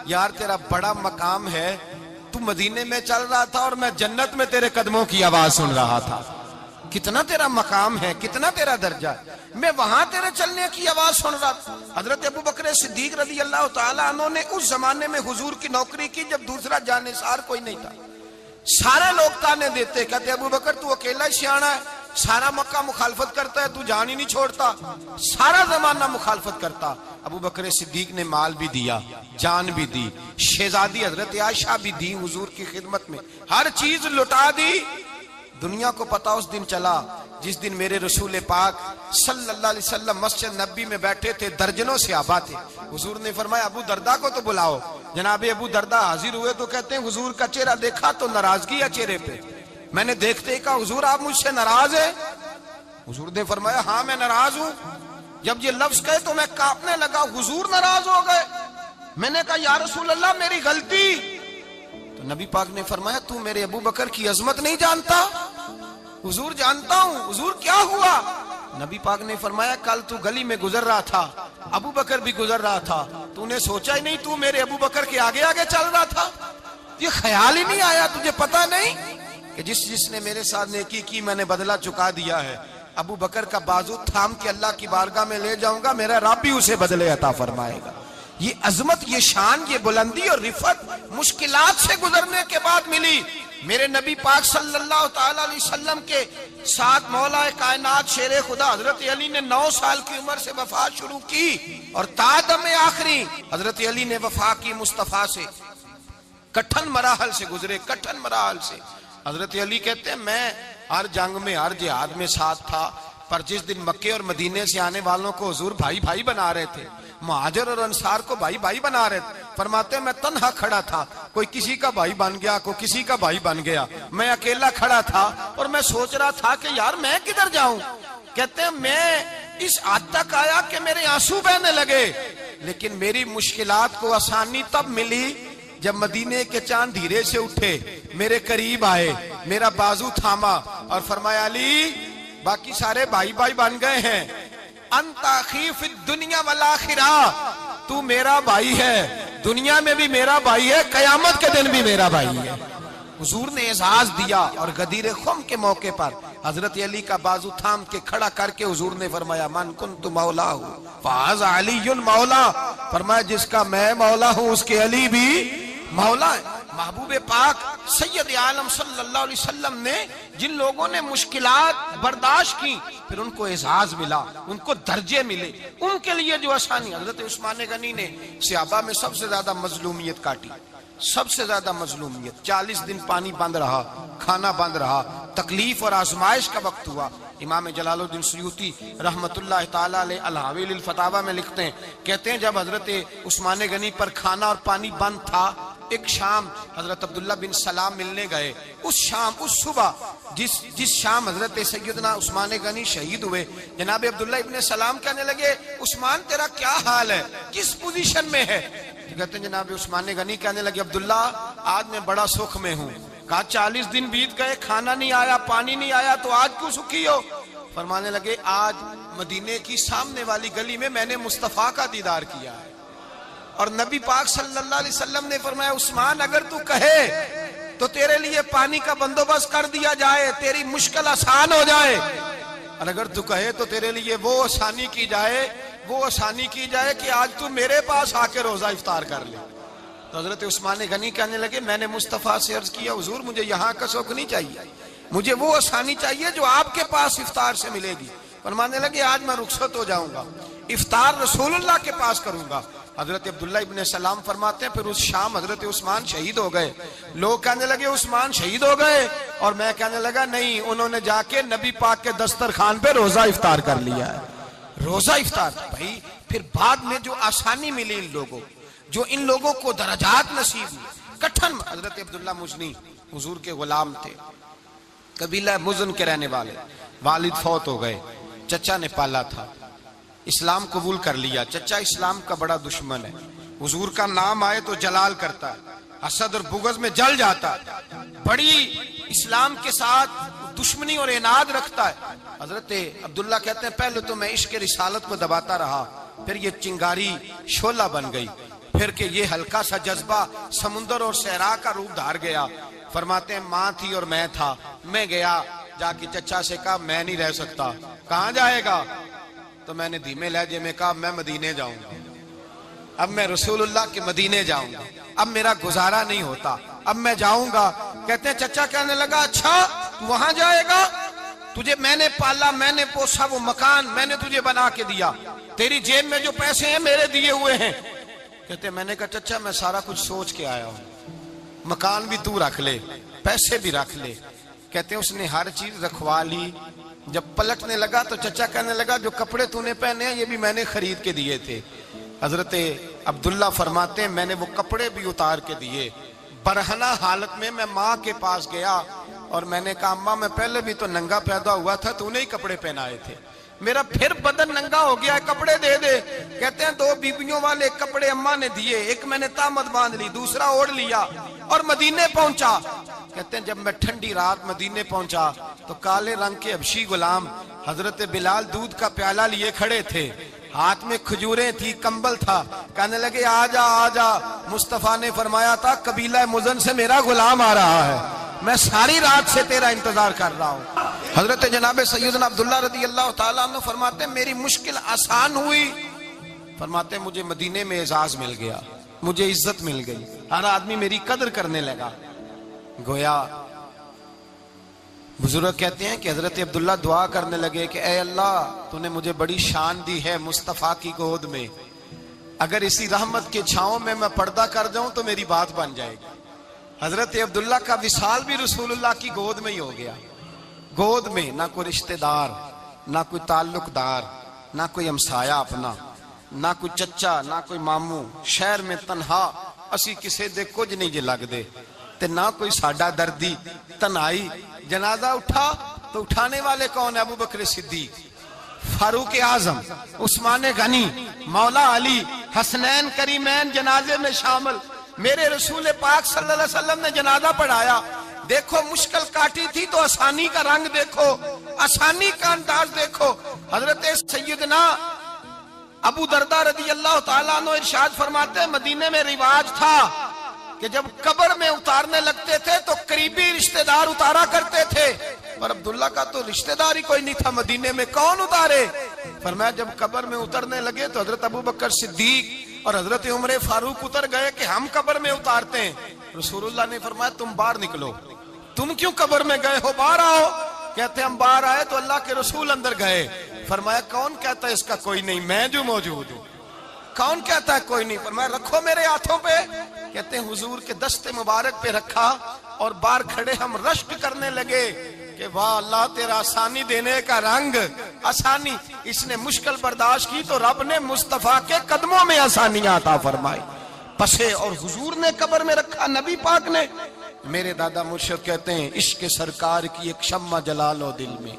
یار تیرا بڑا مقام ہے, تو مدینے میں چل رہا تھا اور میں جنت میں تیرے قدموں کی آواز سن رہا تھا. کتنا تیرا مقام ہے, کتنا تیرا درجہ ہے, میں وہاں تیرے چلنے کی آواز سن رہا تھا. حضرت ابو بکر صدیق رضی اللہ تعالیٰ عنہ نے اس زمانے میں حضور کی نوکری کی جب دوسرا جانثار کوئی نہیں تھا. سارے لوگ تانے دیتے, کہتے ابو بکر تو اکیلا ہی سیاںا ہے, سارا مکہ مخالفت کرتا ہے, تو جان ہی نہیں چھوڑتا, سارا زمانہ مخالفت کرتا. ابو بکر صدیق نے مال بھی دیا, جان بھی دی, شہزادی حضرت عائشہ بھی دی حضور کی خدمت میں, ہر چیز لٹا دی. دنیا کو پتا اس دن چلا جس دن میرے رسول پاک صلی اللہ علیہ وسلم مسجد نبی میں بیٹھے تھے, درجنوں صحابہ تھے. حضور نے فرمایا ابو دردہ کو تو بلاؤ. جناب ابو دردہ حاضر ہوئے تو کہتے ہیں حضور کا چہرہ دیکھا تو ناراضگی ہے چہرے پہ. میں نے دیکھتے ہی کہا حضور آپ مجھ سے ناراض ہیں؟ حضور نے فرمایا ہاں میں ناراض ہوں. جب یہ لفظ کہے تو میں کانپنے لگا, حضور ناراض ہو گئے. میں نے کہا یا رسول اللہ میری غلطی. تو نبی پاک نے فرمایا تو میرے ابو بکر کی عظمت نہیں جانتا؟ حضور جانتا ہوں. حضور کیا ہوا؟ نبی پاک نے فرمایا کل تو گلی میں گزر رہا تھا، ابو بکر بھی گزر رہا تھا، تو نے سوچا ہی نہیں تو میرے ابو بکر کے آگے آگے چل رہا تھا؟ یہ خیال ہی نہیں آیا، تجھے پتا نہیں کہ جس نے میرے ساتھ نیکی کی میں نے بدلہ چکا دیا ہے، ابو بکر کا بازو تھام کے اللہ کی بارگاہ میں لے جاؤں گا، میرا رب بھی اسے بدلے عطا فرمائے گا۔ یہ عظمت، یہ شان، یہ بلندی اور رفعت مشکلات سے گزرنے کے بعد ملی۔ میرے نبی پاک صلی اللہ تعالیٰ علیہ وسلم کے ساتھ مولا کائنات شیر خدا حضرت علی نے 9 سال کی عمر سے وفات شروع کی، اور تا دم آخری حضرت علی نے وفا کی مصطفیٰ سے۔ کٹھن مراحل سے گزرے، کٹھن مراحل سے۔ حضرت علی کہتے ہیں میں ہر جنگ میں، ہر جہاد میں ساتھ تھا، پر جس دن مکے اور مدینے سے آنے والوں کو حضور بھائی بھائی بنا رہے تھے، مہاجر اور انصار کو بھائی بھائی بنا رہے تھے، فرماتے ہیں میں تنہا کھڑا تھا، کوئی کسی کا بھائی بن گیا، کوئی کسی کا بھائی بن گیا، میں اکیلا کھڑا تھا اور میں سوچ رہا تھا کہ یار میں کدھر جاؤں۔ کہتے ہیں میں اس حد تک آیا کہ میرے آنسو بہنے لگے، لیکن میری مشکلات کو آسانی تب ملی جب مدینے کے چاند دھیرے سے اٹھے، میرے قریب آئے، میرا بازو تھاما اور فرمایا علی باقی سارے بھائی بھائی بن گئے ہیں، انت اخی فی الدنیا والآخرہ، تو میرا بھائی ہے، دنیا میں بھی میرا بھائی ہے، قیامت کے دن بھی میرا بھائی ہے۔ حضور نے اعزاز دیا، اور غدیر خم کے موقع پر حضرت علی کا بازو تھام کے کھڑا کر کے حضور نے فرمایا من کنت مولا ہوں فہذا علی مولا، فرمایا جس کا میں مولا ہوں اس کے علی بھی مولا ہے۔ محبوب پاک سید عالم صلی اللہ علیہ وسلم نے جن لوگوں نے مشکلات برداشت کی، پھر ان کو اعزاز ملا، ان کو درجے ملے، ان کے لیے جو آسانی۔ حضرت عثمان غنی نے صحابہ میں سب سے زیادہ مظلومیت کاٹی، سب سے زیادہ مظلومیت، 40 دن پانی بند رہا، کھانا بند رہا، تکلیف اور آزمائش کا وقت ہوا۔ امام جلال الدین سیوطی رحمت اللہ تعالیٰ علیہ الحاوی الفتاوی میں لکھتے ہیں، کہتے ہیں جب حضرت عثمان غنی پر کھانا اور پانی بند تھا، ایک شام حضرت عبداللہ بن سلام ملنے گئے، اس شام، اس صبح جس شام حضرت سیدنا عثمان غنی شہید ہوئے، جناب عبداللہ ابن سلام کہنے لگے عثمان تیرا کیا حال ہے، کس پوزیشن میں ہے؟ کہتے ہیں جناب عثمان غنی کہنے لگے عبداللہ آج میں بڑا سکھ میں ہوں۔ کہا 40 دن بیت گئے، کھانا نہیں آیا، پانی نہیں آیا، تو آج کیوں سکھی ہو؟ فرمانے لگے آج مدینے کی سامنے والی گلی میں میں نے مصطفیٰ کا دیدار کیا ہے، اور نبی پاک صلی اللہ علیہ وسلم نے فرمایا عثمان اگر تو کہے تو تیرے لیے پانی کا بندوبست کر دیا جائے، تیری مشکل آسان ہو جائے، اور اگر تو کہے تو تیرے لیے وہ آسانی کی جائے کہ آج تو میرے پاس آ کے روزہ افطار کر لے۔ تو حضرت عثمان غنی کہنے لگے میں نے مصطفیٰ سے عرض کیا حضور مجھے یہاں کا سکھ نہیں چاہیے، مجھے وہ آسانی چاہیے جو آپ کے پاس افطار سے ملے گی۔ فرمانے لگے آج میں رخصت ہو جاؤں گا، افطار رسول اللہ کے پاس کروں گا۔ حضرت عبداللہ ابن سلام فرماتے ہیں پھر اس شام حضرت عثمان شہید ہو گئے۔ لوگ کہنے لگے عثمان شہید ہو گئے، اور میں کہنے لگا نہیں، انہوں نے جا کے نبی پاک کے دسترخوان پہ روزہ افطار کر لیا ہے، روزہ افطار۔ بھائی پھر بعد میں جو آسانی ملی ان لوگوں، جو ان لوگوں کو درجات نصیب ہوئے، کٹھن۔ حضرت عبداللہ مزنی حضور کے غلام تھے، قبیلہ مزن کے رہنے والے، والد فوت ہو گئے، چچا نے پالا تھا، اسلام قبول کر لیا۔ چچا اسلام کا بڑا دشمن ہے، حضور کا نام آئے تو جلال کرتا ہے، حسد اور بغض میں جل جاتا ہے، بڑی اسلام کے ساتھ دشمنی اور عناد رکھتا ہے۔ حضرت عبداللہ کہتے ہیں پہلے تو میں عشق رسالت کو دباتا رہا، پھر یہ چنگاری شعلہ بن گئی، پھر کہ یہ ہلکا سا جذبہ سمندر اور صحرا کا روپ دھار گیا۔ فرماتے ہیں ماں تھی اور میں تھا، میں گیا جا کے چچا سے کہا میں نہیں رہ سکتا۔ کہاں جائے گا؟ تو میں نے دھیمے لہجے میں کہا میں مدینے جاؤں گا، اب میں رسول اللہ کے مدینے جاؤں گا، اب میرا گزارا نہیں ہوتا، اب میں جاؤں گا۔ کہتے ہیں چچا کہنے لگا اچھا تو وہاں جائے گا، تجھے میں نے پالا، میں نے پوسا، وہ مکان میں نے تجھے بنا کے دیا، تیری جیب میں جو پیسے ہیں میرے دیے ہوئے ہیں۔ کہتے ہیں میں نے کہا چچا میں سارا کچھ سوچ کے آیا ہوں، مکان بھی تو رکھ لے، پیسے بھی رکھ لے۔ کہتے ہیں اس نے ہر چیز رکھوا لی۔ جب پلٹنے لگا تو چچا کہنے لگا جو کپڑے تو نے پہنے ہیں یہ بھی میں نے خرید کے دیے تھے۔ حضرت عبداللہ فرماتے ہیں میں نے وہ کپڑے بھی اتار کے دیے، برہنہ حالت میں میں ماں کے پاس گیا اور میں نے کہا اماں میں پہلے بھی تو ننگا پیدا ہوا تھا، تو نے ہی کپڑے پہنائے تھے، میرا پھر بدن ننگا ہو گیا ہے، کپڑے دے دے۔ کہتے ہیں 2 بیبیوں والے کپڑے اماں نے دیے، ایک میں نے تامت باندھ لی، دوسرا اوڑھ لیا، اور مدینے پہنچا. کہتے ہیں جب میں ٹھنڈی رات مدینے پہنچا تو کالے رنگ کے حبشی غلام حضرت بلال دودھ کا پیالہ لیے کھڑے تھے, ہاتھ میں کھجوریں تھی, کمبل تھا. کہنے لگے آجا آجا. مصطفیٰ نے فرمایا تھا قبیلہ مزن سے میرا غلام آ رہا ہے, میں ساری رات سے تیرا انتظار کر رہا ہوں. حضرت جناب سیدنا عبداللہ رضی اللہ تعالیٰ عنہ فرماتے ہیں میری مشکل آسان ہوئی. فرماتے ہیں مجھے مدینے میں اعزاز مل گیا, مجھے عزت مل گئی, ہر آدمی میری قدر کرنے لگا. گویا بزرگ کہتے ہیں کہ حضرت عبداللہ دعا کرنے لگے کہ اے اللہ تو نے مجھے بڑی شان دی ہے مصطفیٰ کی گود میں, اگر اسی رحمت کے چھاؤں میں پردہ کر جاؤں تو میری بات بن جائے گی. حضرت عبداللہ کا وصال بھی رسول اللہ کی گود میں ہی ہو گیا. گود میں نہ کوئی رشتہ دار, نہ کوئی تعلق دار, نہ کوئی ہمسایا اپنا, نہ کوئی چچا, نہ کوئی ماموں. شہر میں تنہا اسی کسے دے کچھ نہیں جے لگ دے تے نہ کوئی ساڈا دردی. تنہائی جنازہ اٹھا تو اٹھانے والے کون؟ ابو بکر صدیق, فاروق اعظم, عثمان غنی, مولا علی, حسنین کریمین جنازے میں شامل. میرے رسول پاک صلی اللہ علیہ وسلم نے جنازہ پڑھایا. دیکھو مشکل کاٹی تھی تو آسانی کا رنگ دیکھو, آسانی کا انداز دیکھو. حضرت سیدنا ابو دردہ رضی اللہ تعالیٰ عنہ ارشاد فرماتے ہیں مدینے میں رواج تھا کہ جب قبر میں اتارنے لگتے تھے تو قریبی رشتہ دار اتارا کرتے تھے, پر عبداللہ کا تو رشتہ دار ہی کوئی نہیں تھا مدینے میں, کون اتارے؟ فرمایا جب قبر میں اترنے لگے تو حضرت ابو بکر صدیق اور حضرت عمر فاروق اتر گئے کہ ہم قبر میں اتارتے ہیں. رسول اللہ نے فرمایا تم باہر نکلو, تم کیوں قبر میں گئے ہو, باہر آؤ. کہتے ہم باہر آئے تو اللہ کے رسول اندر گئے. فرمایا کون کہتا ہے اس کا کوئی نہیں, میں جو موجود ہوں. کون کہتا ہے کوئی نہیں؟ فرمایا رکھو میرے ہاتھوں پہ. کہتے ہیں حضور کے دست مبارک پہ رکھا اور باہر کھڑے ہم رشک کرنے لگے کہ واہ اللہ تیرا آسانی دینے کا رنگ, آسانی. اس نے مشکل برداشت کی تو رب نے مصطفیٰ کے قدموں میں آسانیاں عطا فرمائی. پسے اور حضور نے قبر میں رکھا, نبی پاک نے. میرے دادا مرشد کہتے ہیں عشق سرکار کی ایک شمع جلا لو دل میں,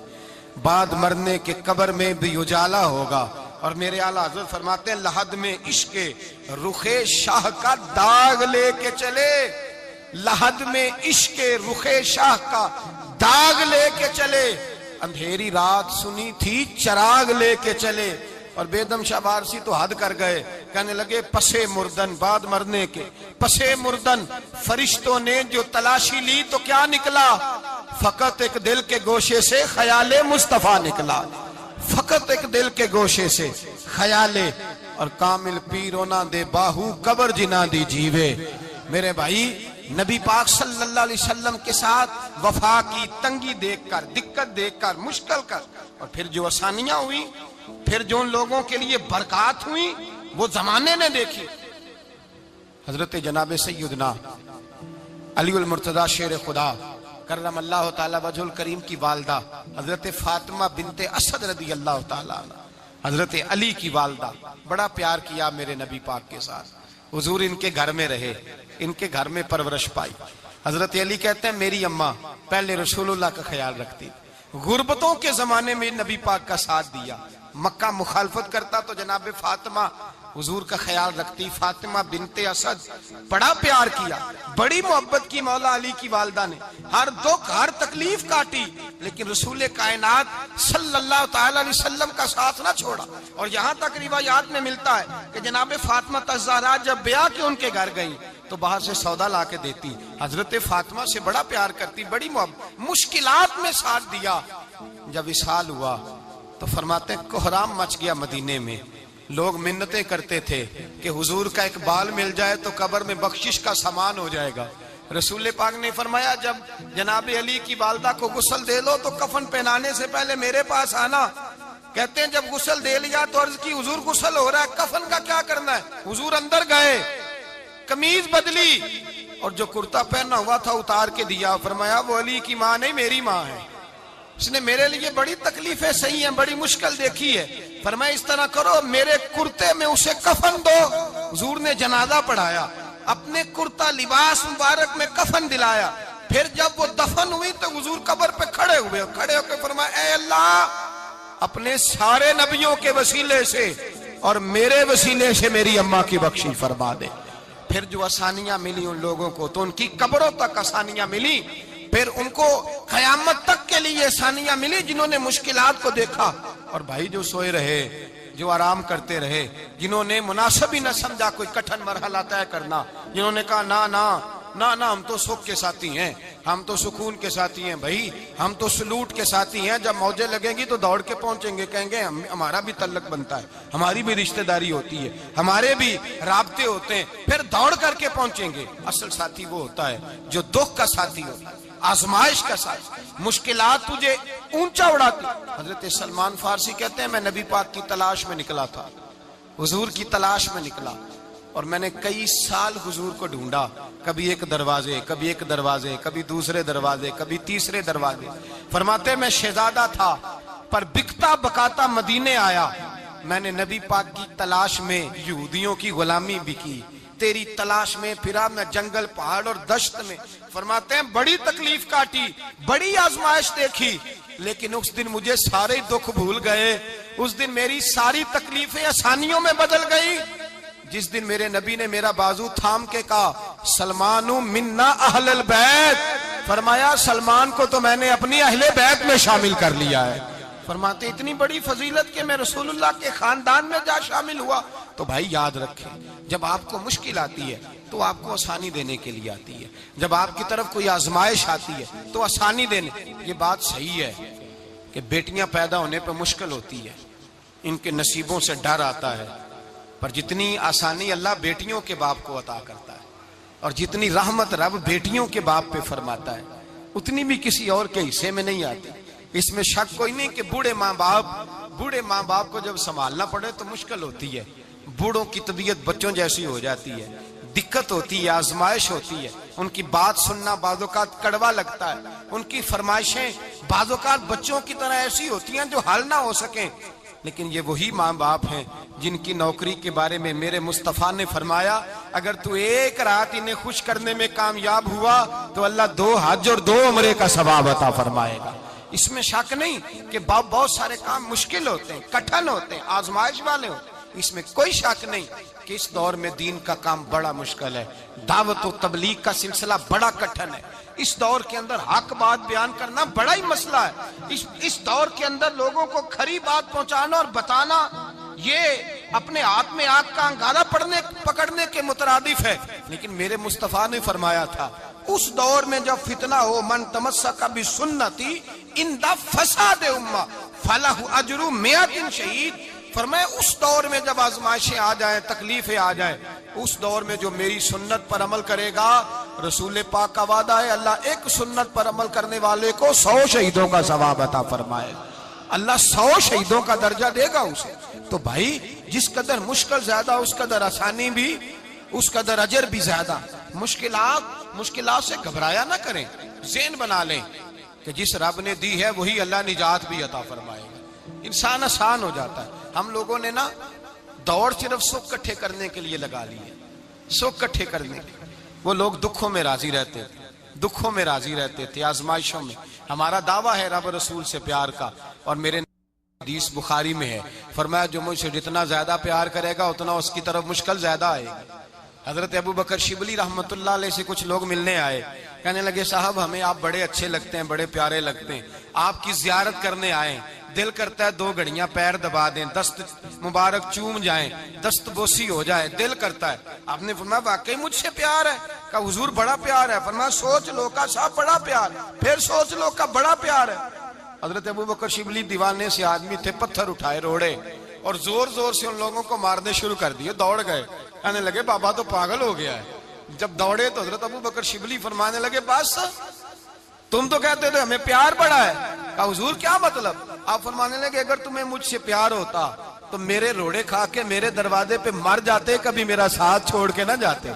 بعد مرنے کے قبر میں بھی اجالا ہوگا. اور میرے اعلیٰ حضرت فرماتے ہیں لحد میں عشق رخ شاہ کا داغ لے کے چلے, لحد میں عشق رخ شاہ کا داغ لے کے چلے, اندھیری رات سنی تھی چراغ لے کے چلے. اور بیدم شاہ بارسی تو حد کر گئے, کہنے لگے پسے مردن, بعد مرنے کے پسے مردن فرشتوں نے جو تلاشی لی تو کیا نکلا؟ فقط ایک دل کے گوشے سے خیال مصطفیٰ نکلا, فقط ایک دل کے گوشے سے خیال. اور کامل پیرو نہ دے باہو قبر جنا دی جیوے. میرے بھائی نبی پاک صلی اللہ علیہ وسلم کے ساتھ وفا کی تنگی دیکھ کر, دقت دیکھ کر, مشکل کر, اور پھر جو آسانیاں ہوئی, پھر جو ان لوگوں کے لیے برکات ہوئی وہ زمانے نے دیکھی. حضرت جناب سیدنا علی المرتضی شیر خدا کرم اللہ تعالی وجہ الکریم کی والدہ حضرت فاطمہ بنت اسد رضی اللہ تعالی عنہ, حضرت علی کی والدہ, بڑا پیار کیا میرے نبی پاک کے ساتھ. حضور ان کے گھر میں رہے, ان کے گھر میں پرورش پائی. حضرت علی کہتے ہیں میری اماں پہلے رسول اللہ کا خیال رکھتی, غربتوں کے زمانے میں نبی پاک کا ساتھ دیا. مکہ مخالفت کرتا تو جناب فاطمہ حضور کا خیال رکھتی. فاطمہ بنت اسد بڑا پیار کیا, بڑی محبت کی مولا علی کی والدہ نے, ہر دکھ ہر تکلیف کاٹی, لیکن رسول کائنات صلی اللہ تعالی علیہ وسلم کا ساتھ نہ چھوڑا. اور یہاں تک روایات میں ملتا ہے کہ جناب فاطمہ الزہرا جب بیعہ کے ان کے گھر گئی تو باہر سے سودا لا کے دیتی. حضرت فاطمہ سے بڑا پیار کرتی, بڑی محبت, مشکلات میں ساتھ دیا. جب وصال ہوا تو فرماتے ہیں کوہرام مچ گیا مدینے میں. لوگ منتیں کرتے تھے کہ حضور کا ایک بال مل جائے تو قبر میں بخشش کا سامان ہو جائے گا. رسول پاک نے فرمایا جب جناب علی کی والدہ کو غسل دے لو تو کفن پہنانے سے پہلے میرے پاس آنا. کہتے ہیں جب غسل دے لیا تو عرض کی حضور غسل ہو رہا ہے, کفن کا کیا کرنا ہے؟ حضور اندر گئے, قمیض بدلی اور جو کرتا پہنا ہوا تھا اتار کے دیا. فرمایا وہ علی کی ماں نہیں میری ماں ہے, اس نے میرے لیے بڑی تکلیفیں سہی ہیں, بڑی مشکل دیکھی ہے. فرمایا اس طرح کرو میرے کرتے میں اسے کفن دو. حضور نے جنازہ پڑھایا, اپنے کرتا لباس مبارک میں کفن دلایا. پھر جب وہ دفن ہوئی تو حضور قبر پہ کھڑے ہوئے, کھڑے ہو کے فرمایا اے اللہ اپنے سارے نبیوں کے وسیلے سے اور میرے وسیلے سے میری اماں کی بخشش فرما دے. پھر جو آسانیاں ملی ان لوگوں کو تو ان کی قبروں تک آسانیاں ملی، پھر ان کو قیامت تک کے لیے آسانیاں ملی جنہوں نے مشکلات کو دیکھا۔ اور بھائی جو سوئے رہے، جو آرام کرتے رہے، جنہوں نے مناسب ہی نہ سمجھا کوئی کٹھن مرحلہ طے کرنا، جنہوں نے کہا نا نا نا نا ہم تو سکھ کے ساتھی ہیں، ہم تو سکون کے ساتھی ہیں، بھائی ہم تو سلوٹ کے ساتھی ہیں، جب موجیں لگیں گی تو دوڑ کے پہنچیں گے، کہیں گے ہمارا بھی تعلق بنتا ہے، ہماری بھی رشتہ داری ہوتی ہے، ہمارے بھی رابطے ہوتے ہیں، پھر دوڑ کر کے پہنچیں گے۔ اصل ساتھی وہ ہوتا ہے جو دکھ کا ساتھی ہوتا ہے، آزمائش کا ساتھ، مشکلات تجھے اونچا اڑاتی۔ حضرت سلمان فارسی کہتے ہیں میں نبی پاک کی تلاش میں نکلا تھا، حضور کی تلاش میں نکلا، اور میں نے کئی سال حضور کو ڈھونڈا، کبھی ایک دروازے، کبھی ایک دروازے، کبھی دوسرے دروازے، کبھی تیسرے دروازے۔ فرماتے میں شہزادہ تھا پر بکتا بکاتا مدینے آیا، میں نے نبی پاک کی تلاش میں یہودیوں کی غلامی بھی کی، تیری تلاش میں پھرا میں جنگل پہاڑ اور دشت میں۔ فرماتے ہیں بڑی تکلیف کاٹی، بڑی آزمائش دیکھی، لیکن اس دن مجھے سارے دکھ بھول گئے، اس دن میری ساری تکلیفیں آسانیوں میں بدل گئی، جس دن میرے نبی نے میرا بازو تھام کے کہا سلمانو منا اہل البیت، فرمایا سلمان کو تو میں نے اپنی اہل بیت میں شامل کر لیا ہے۔ فرماتے اتنی بڑی فضیلت کہ میں رسول اللہ کے خاندان میں جا شامل ہوا۔ تو بھائی یاد رکھیں، جب آپ کو مشکل آتی ہے تو آپ کو آسانی دینے کے لیے آتی ہے، جب آپ کی طرف کوئی آزمائش آتی ہے تو آسانی دینے۔ یہ بات صحیح ہے کہ بیٹیاں پیدا ہونے پہ مشکل ہوتی ہے، ان کے نصیبوں سے ڈر آتا ہے، پر جتنی آسانی اللہ بیٹیوں کے باپ کو عطا کرتا ہے اور جتنی رحمت رب بیٹیوں کے باپ پہ فرماتا ہے اتنی بھی کسی اور کے حصے میں نہیں آتی۔ اس میں شک کوئی نہیں کہ بوڑھے ماں باپ کو جب سنبھالنا پڑے تو مشکل ہوتی ہے، بوڑھوں کی طبیعت بچوں جیسی ہو جاتی ہے، دقت ہوتی ہے، آزمائش ہوتی ہے، ان کی بات سننا بعض اوقات کڑوا لگتا ہے، ان کی فرمائشیں بعض اوقات بچوں کی طرح ایسی ہوتی ہیں جو حل نہ ہو سکیں، لیکن یہ وہی ماں باپ ہیں جن کی نوکری کے بارے میں میرے مصطفیٰ نے فرمایا اگر تو ایک رات انہیں خوش کرنے میں کامیاب ہوا تو اللہ 2 حج اور 2 عمرے کا ثواب عطا فرمائے گا۔ اس میں شک نہیں کہ بہت سارے کام مشکل ہوتے ہیں، کٹھن ہوتے ہیں، آزمائش والے ہوتے ہیں، اس میں کوئی شک نہیں کہ اس دور میں دین کا کام بڑا مشکل ہے، دعوت و تبلیغ کا سلسلہ بڑا کٹھن ہے، اس دور کے اندر حق بات بیان کرنا بڑا ہی مسئلہ ہے، اس دور کے اندر لوگوں کو کھری بات پہنچانا اور بتانا یہ اپنے ہاتھ میں آگ کا انگارہ پکڑنے کے مترادف ہے۔ لیکن میرے مصطفیٰ نے فرمایا تھا اس دور میں جب فتنہ ہو من تمسک بسنتی اندہ فساد امہ فلہ اجر 100 شہید، فرمایا اس دور میں جب آزمائشیں آ جائیں، تکلیفیں آ جائیں، اس دور میں جو میری سنت پر عمل کرے گا، رسول پاک کا وعدہ ہے اللہ ایک سنت پر عمل کرنے والے کو 100 شہیدوں کا ثواب عطا فرمائے، اللہ 100 شہیدوں کا درجہ دے گا اسے۔ تو بھائی جس قدر مشکل زیادہ اس قدر آسانی بھی، اس قدر اجر بھی زیادہ۔ مشکلات سے گھبرایا نہ کریں، ذہن بنا لیں کہ جس رب نے دی ہے وہی اللہ نجات بھی عطا فرمائے گا، انسان آسان ہو جاتا ہے۔ ہم لوگوں نے نا دوڑ صرف سکھ کٹھے کرنے کے لیے لگا لی ہے، سکھ کٹھے کرنے کے لیے۔ وہ لوگ دکھوں میں راضی رہتے تھے، آزمائشوں میں۔ ہمارا دعویٰ ہے رب رسول سے پیار کا، اور میرے حدیث بخاری میں ہے فرمایا جو مجھ سے جتنا زیادہ پیار کرے گا اتنا اس کی طرف مشکل زیادہ آئے گی۔ حضرت ابو بکر شبلی رحمت اللہ علیہ سے کچھ لوگ ملنے آئے، کہنے لگے صاحب ہمیں آپ بڑے اچھے لگتے ہیں، بڑے پیارے لگتے ہیں، آپ کی زیارت کرنے آئے، دل کرتا ہے 2 گھڑیاں پیر دبا دیں، دست مبارک چوم جائیں، دست بوسی ہو جائے، دل کرتا ہے۔ آپ نے فرمایا واقعی مجھ سے پیار ہے؟ کہا حضور بڑا پیار ہے۔ فرمایا سوچ لو کا صاحب بڑا پیار، پھر سوچ لو کا بڑا پیار ہے۔ حضرت ابو بکر شبلی دیوانے سے آدمی تھے، پتھر اٹھائے روڑے اور زور زور سے ان لوگوں کو مارنے شروع کر دیے، دوڑ گئے، کہنے لگے بابا تو پاگل ہو گیا ہے۔ جب دوڑے تو حضرت ابو بکر شبلی فرمانے لگے بس تم تو کہتے تھے ہمیں پیار بڑا ہے۔ کہا حضور کیا مطلب؟ آپ فرمانے لگے اگر تمہیں مجھ سے پیار ہوتا تو میرے روڑے کھا کے میرے دروازے پہ مر جاتے، کبھی میرا ساتھ چھوڑ کے نہ جاتے۔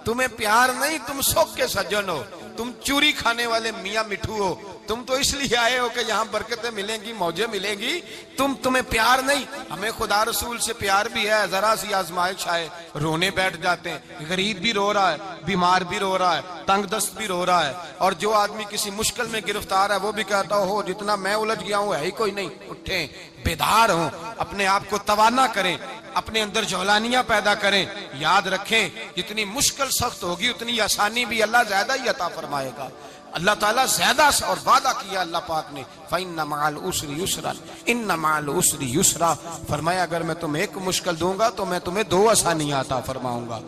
تمہیں پیار نہیں، تم سکھ کے سجن ہو، تم چوری کھانے والے میاں مٹھو ہو، تم تو اس لیے آئے ہو کہ یہاں برکتیں ملیں گی، موجیں ملیں گی، تمہیں پیار نہیں۔ ہمیں خدا رسول سے پیار بھی ہے، ذرا سی آزمائش آئے رونے بیٹھ جاتے ہیں، غریب بھی رو رہا ہے، بیمار بھی رو رہا ہے، تنگ دست بھی رو رہا ہے، اور جو آدمی کسی مشکل میں گرفتار ہے وہ بھی کہتا ہو جتنا میں الجھ گیا ہوں ہے ہی کوئی نہیں۔ اٹھیں، بیدار ہوں، اپنے آپ کو توانا کریں، اپنے اندر جولانیاں پیدا کریں. یاد رکھیں جتنی مشکل سخت ہوگی اتنی آسانی بھی اللہ زیادہ ہی عطا فرمائے گا. اللہ تعالیٰ زیادہ اور وعدہ کیا اللہ پاک نے فَإِنَّ مَعَ الْعُسْرِ يُسْرًا إِنَّ مَعَ الْعُسْرِ يُسْرًا. فرمایا اگر میں تمہیں ایک مشکل دوں گا تو میں تمہیں 2 آسانیاں عطا فرماؤں گا.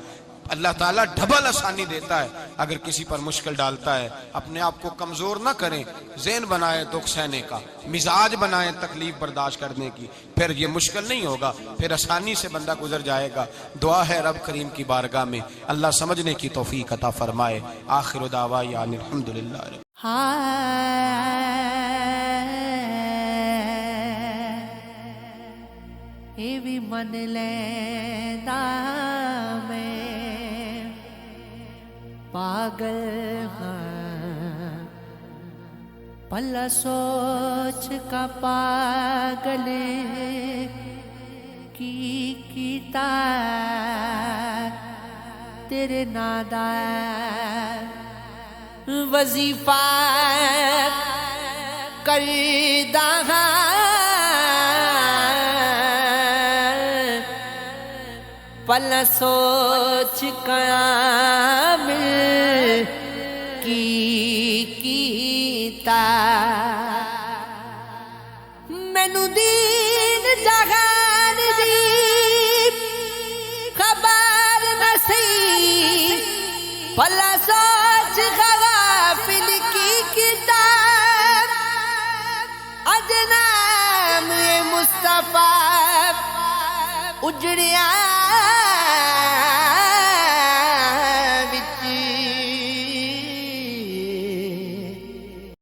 اللہ تعالیٰ ڈبل آسانی دیتا ہے. اگر کسی پر مشکل ڈالتا ہے اپنے آپ کو کمزور نہ کریں, ذہن بنائیں دکھ سہنے کا, مزاج بنائیں تکلیف برداشت کرنے کی, پھر یہ مشکل نہیں ہوگا, پھر آسانی سے بندہ گزر جائے گا. دعا ہے رب کریم کی بارگاہ میں اللہ سمجھنے کی توفیق عطا فرمائے. آخر دعوانا ان الحمدللہ. ਇਹ ਵੀ ਮੰਨ ਲੈਂਦਾ ਮੈਂ ਪਾਗਲ ਹਾਂ ਭਲਾ ਸੋਚ ਕਾ ਪਾਗਲ ਕੀ ਕੀਤਾ ਤੇਰੇ ਨਾਂ ਦਾ ਵਜ਼ੀਫਾ ਕਰਦਾ ਹਾਂ پل سوچ کامل کیتا مینو دین جہان دی خبر نہ سی پل سوچ غافل کیتا اج نام مصطفیٰ اجڑیا